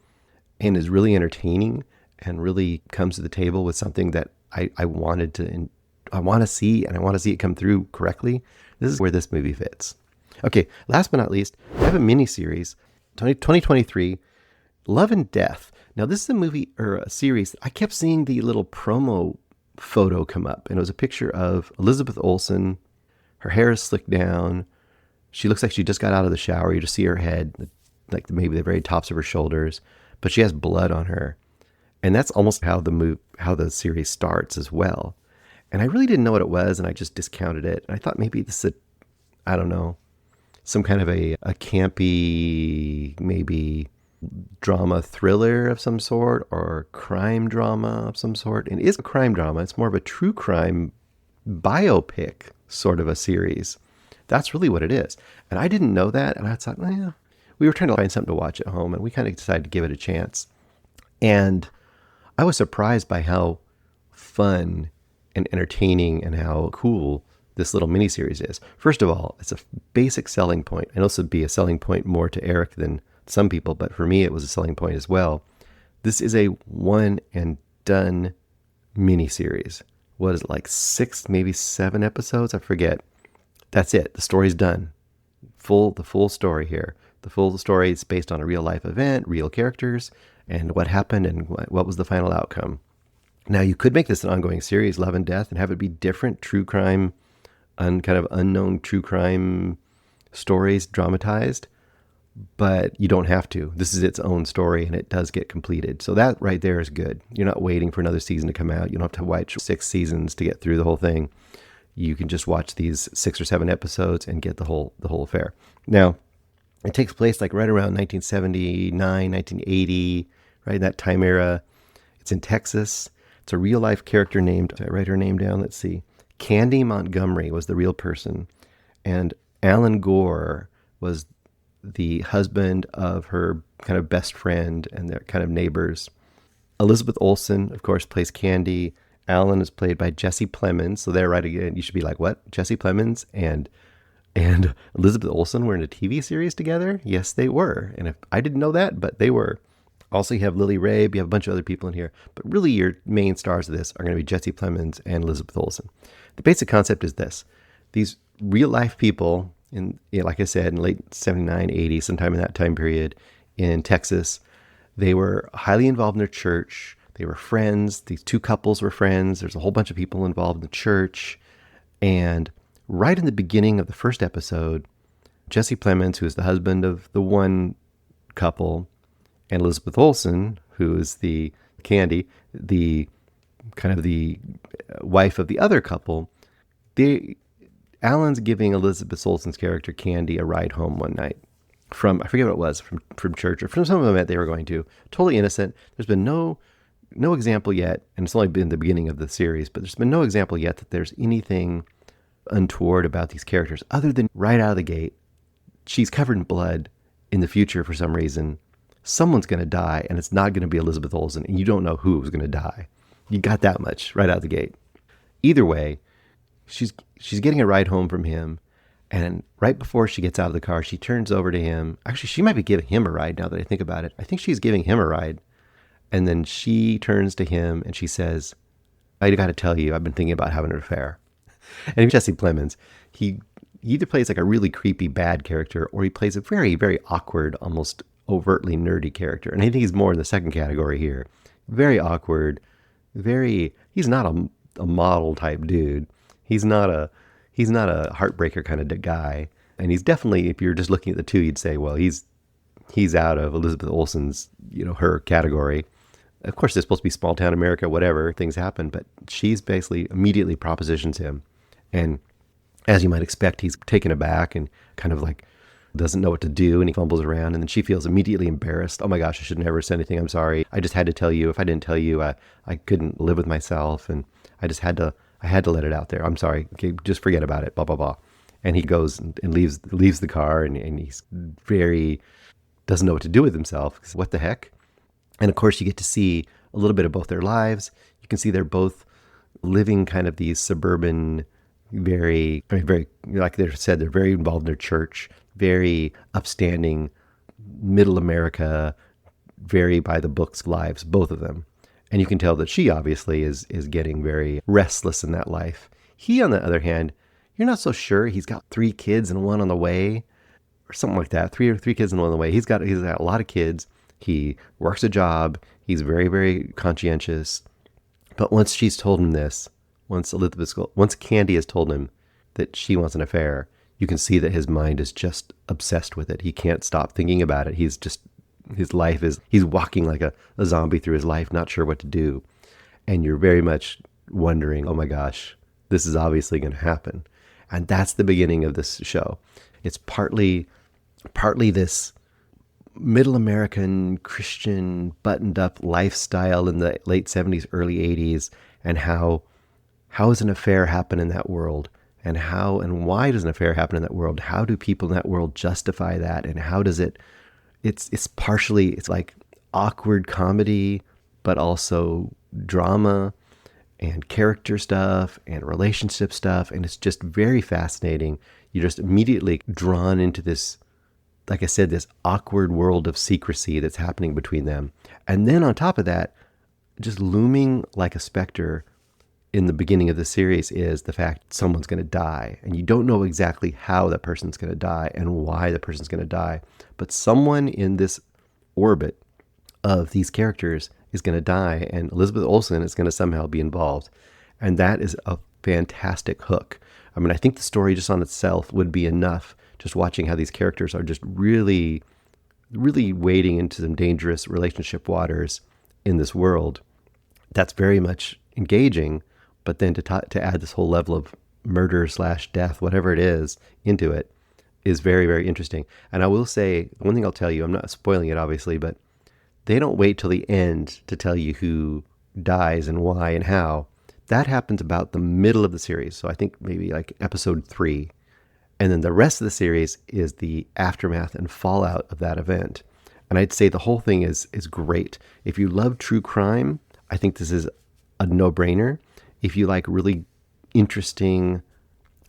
and is really entertaining and really comes to the table with something that I want to see, and I want to see it come through correctly. This is where this movie fits. Okay, last but not least, I have a miniseries, 2023, Love and Death. Now, this is a movie or a series. I kept seeing the little promo photo come up, and it was a picture of Elizabeth Olsen. Her hair is slicked down. She looks like she just got out of the shower. You just see her head, like maybe the very tops of her shoulders, but she has blood on her. And that's almost how the series starts as well. And I really didn't know what it was, and I just discounted it. And I thought maybe this is, I don't know, some kind of a campy, maybe drama thriller of some sort, or crime drama of some sort. And it is a crime drama. It's more of a true crime biopic sort of a series. That's really what it is. And I didn't know that. And I thought, yeah, we were trying to find something to watch at home, and we kind of decided to give it a chance. And I was surprised by how fun and entertaining and how cool this little miniseries is. First of all, it's a basic selling point. I know this would be a selling point more to Eric than some people, but for me, it was a selling point as well. This is a one and done miniseries. What is it, like 6, maybe 7 episodes? I forget. That's it. The story's done. The full story here. The full story is based on a real life event, real characters, and what happened and what was the final outcome. Now, you could make this an ongoing series, Love and Death, and have it be different true crime, kind of unknown true crime stories dramatized, but you don't have to. This is its own story, and it does get completed. So that right there is good. You're not waiting for another season to come out. You don't have to watch 6 seasons to get through the whole thing. You can just watch these 6 or 7 episodes and get the whole affair. Now, it takes place like right around 1979, 1980, right in that time era. It's in Texas. It's a real life character named, did I write her name down? Let's see. Candy Montgomery was the real person. And Alan Gore was the husband of her kind of best friend and their kind of neighbors. Elizabeth Olsen, of course, plays Candy. Alan is played by Jesse Plemons. So there, right again, you should be like, what? Jesse Plemons and Elizabeth Olsen were in a TV series together? Yes, they were. And if I didn't know that, but they were. Also, you have Lily Rabe, you have a bunch of other people in here. But really, your main stars of this are going to be Jesse Plemons and Elizabeth Olsen. The basic concept is this. These real-life people, like I said, in late 79, 80, sometime in that time period in Texas, they were highly involved in their church. They were friends. These 2 couples were friends. There's a whole bunch of people involved in the church. And right in the beginning of the first episode, Jesse Plemons, who is the husband of the one couple, and Elizabeth Olsen, who is the Candy, the kind of the wife of the other couple, Alan's giving Elizabeth Olsen's character Candy a ride home one night from, I forget what it was, from church or from some event they were going to. Totally innocent. There's been no example yet, and it's only been the beginning of the series, but there's been no example yet that there's anything untoward about these characters other than right out of the gate, she's covered in blood. In the future, for some reason, someone's going to die, and it's not going to be Elizabeth Olsen, and you don't know who is going to die. You got that much right out of the gate. Either way, she's getting a ride home from him, and right before she gets out of the car, she turns over to him. Actually, she might be giving him a ride now that I think about it. I think she's giving him a ride. And then she turns to him and she says, I got to tell you, I've been thinking about having an affair. And Jesse Plemons, he either plays like a really creepy bad character, or he plays a very, very awkward, almost overtly nerdy character. And I think he's more in the second category here. Very awkward, he's not a model type dude. He's not a heartbreaker kind of guy. And he's definitely, if you're just looking at the two, you'd say, well, he's out of Elizabeth Olsen's, her category. Of course, they're supposed to be small town America, whatever, things happen, but she's basically immediately propositions him. And as you might expect, he's taken aback and kind of like doesn't know what to do, and he fumbles around, and then she feels immediately embarrassed. Oh my gosh, I should never say anything. I'm sorry. I just had to tell you. If I didn't tell you, I couldn't live with myself, and I had to let it out there. I'm sorry. Okay, just forget about it. Blah, blah, blah. And he goes and leaves the car, and he's very doesn't know what to do with himself. What the heck? And of course, you get to see a little bit of both their lives. You can see they're both living kind of these suburban, very, very, very, like they said, they're very involved in their church, very upstanding, middle America, very by the books lives, both of them. And you can tell that she obviously is getting very restless in that life. He, on the other hand, you're not so sure. He's got 3 kids and 1 on the way, or something like that. Three kids and 1 on the way. He's got a lot of kids. He works a job. He's very, very conscientious. But once she's told him this, once Candy has told him that she wants an affair, you can see that his mind is just obsessed with it. He can't stop thinking about it. He's walking like a zombie through his life, not sure what to do. And you're very much wondering, oh my gosh, this is obviously going to happen. And that's the beginning of this show. It's partly this middle American Christian buttoned up lifestyle in the late 70s, early 80s, and how does an affair happen in that world? And how and why does an affair happen in that world? How do people in that world justify that? And how does it's partially, it's like awkward comedy, but also drama and character stuff and relationship stuff. And it's just very fascinating. You're just immediately drawn into this, like I said, this awkward world of secrecy that's happening between them. And then on top of that, just looming like a specter in the beginning of the series is the fact someone's going to die. And you don't know exactly how that person's going to die and why the person's going to die. But someone in this orbit of these characters is going to die, and Elizabeth Olsen is going to somehow be involved. And that is a fantastic hook. I mean, I think the story just on itself would be enough, just watching how these characters are just really, really wading into some dangerous relationship waters in this world. That's very much engaging, but then to add this whole level of murder / death, whatever it is, into it is very, very interesting. And I will say, one thing I'll tell you, I'm not spoiling it obviously, but they don't wait till the end to tell you who dies and why and how. That happens about the middle of the series. So I think maybe like episode 3. And then the rest of the series is the aftermath and fallout of that event. And I'd say the whole thing is great. If you love true crime, I think this is a no-brainer. If you like really interesting,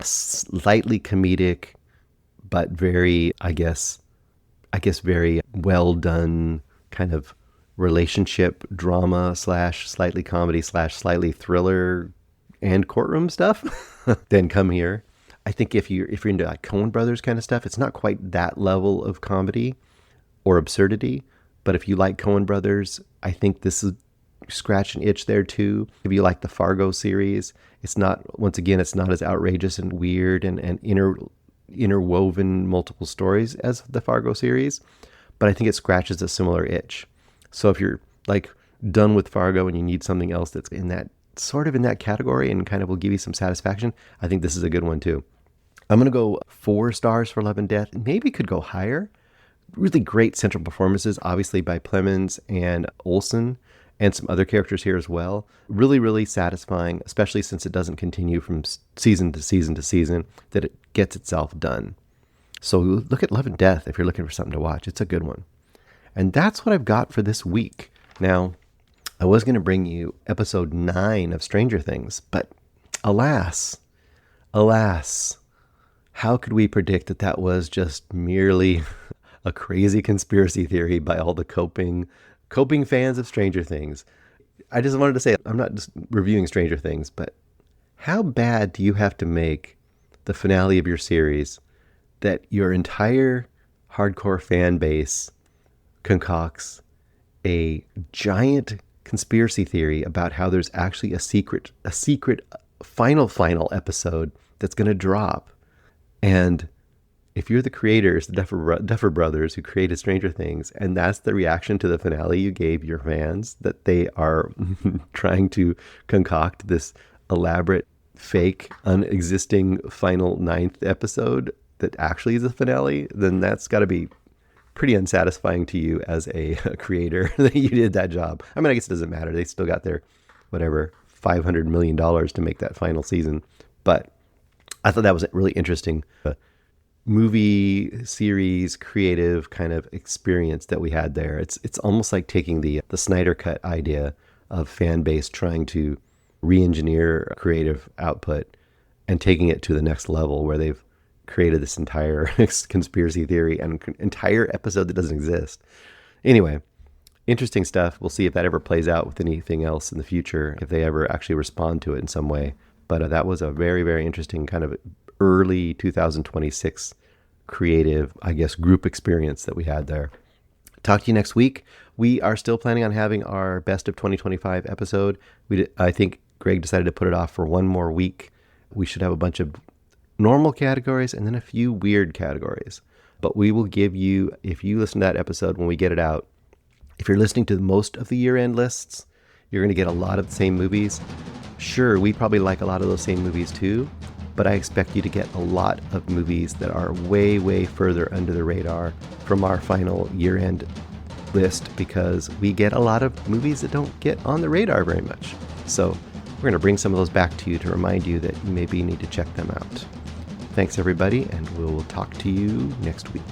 slightly comedic, but very, I guess very well done kind of relationship drama / slightly comedy / slightly thriller and courtroom stuff, then come here. I think if you're into like Coen Brothers kind of stuff, it's not quite that level of comedy or absurdity. But if you like Coen Brothers, I think this is scratch an itch there too. If you like the Fargo series, it's not as outrageous and weird and interwoven multiple stories as the Fargo series, but I think it scratches a similar itch. So if you're like done with Fargo and you need something else that's in that sort of in that category and kind of will give you some satisfaction, I think this is a good one too. I'm going to go 4 stars for Love and Death. Maybe could go higher. Really great central performances, obviously by Plemons and Olsen, and some other characters here as well. Really, really satisfying, especially since it doesn't continue from season to season to season, that it gets itself done. So look at Love and Death if you're looking for something to watch. It's a good one. And that's what I've got for this week. Now, I was going to bring you episode 9 of Stranger Things, but alas, how could we predict that was just merely a crazy conspiracy theory by all the coping fans of Stranger Things? I just wanted to say, I'm not just reviewing Stranger Things, but how bad do you have to make the finale of your series that your entire hardcore fan base concocts a giant conspiracy theory about how there's actually a secret final episode that's going to drop? And if you're the creators, the Duffer Brothers who created Stranger Things, and that's the reaction to the finale you gave your fans, that they are trying to concoct this elaborate, fake, unexisting final 9th episode that actually is a finale, then that's got to be pretty unsatisfying to you as a creator that you did that job. I mean, I guess it doesn't matter. They still got their, $500 million to make that final season. But I thought that was really interesting. Movie series creative kind of experience that we had there. It's almost like taking the Snyder Cut idea of fan base trying to re-engineer creative output and taking it to the next level where they've created this entire conspiracy theory and entire episode that doesn't exist. Anyway, interesting stuff. We'll see if that ever plays out with anything else in the future, if they ever actually respond to it in some way. But that was a very, very interesting kind of early 2026 creative, I guess, group experience that we had there. Talk to you next week. We are still planning on having our Best of 2025 episode. I think Greg decided to put it off for one more week. We should have a bunch of normal categories and then a few weird categories. But we will give you, if you listen to that episode when we get it out, if you're listening to most of the year-end lists, you're going to get a lot of the same movies. Sure, we probably like a lot of those same movies too, but I expect you to get a lot of movies that are way, way further under the radar from our final year-end list, because we get a lot of movies that don't get on the radar very much. So we're going to bring some of those back to you to remind you that you maybe need to check them out. Thanks, everybody, and we'll talk to you next week.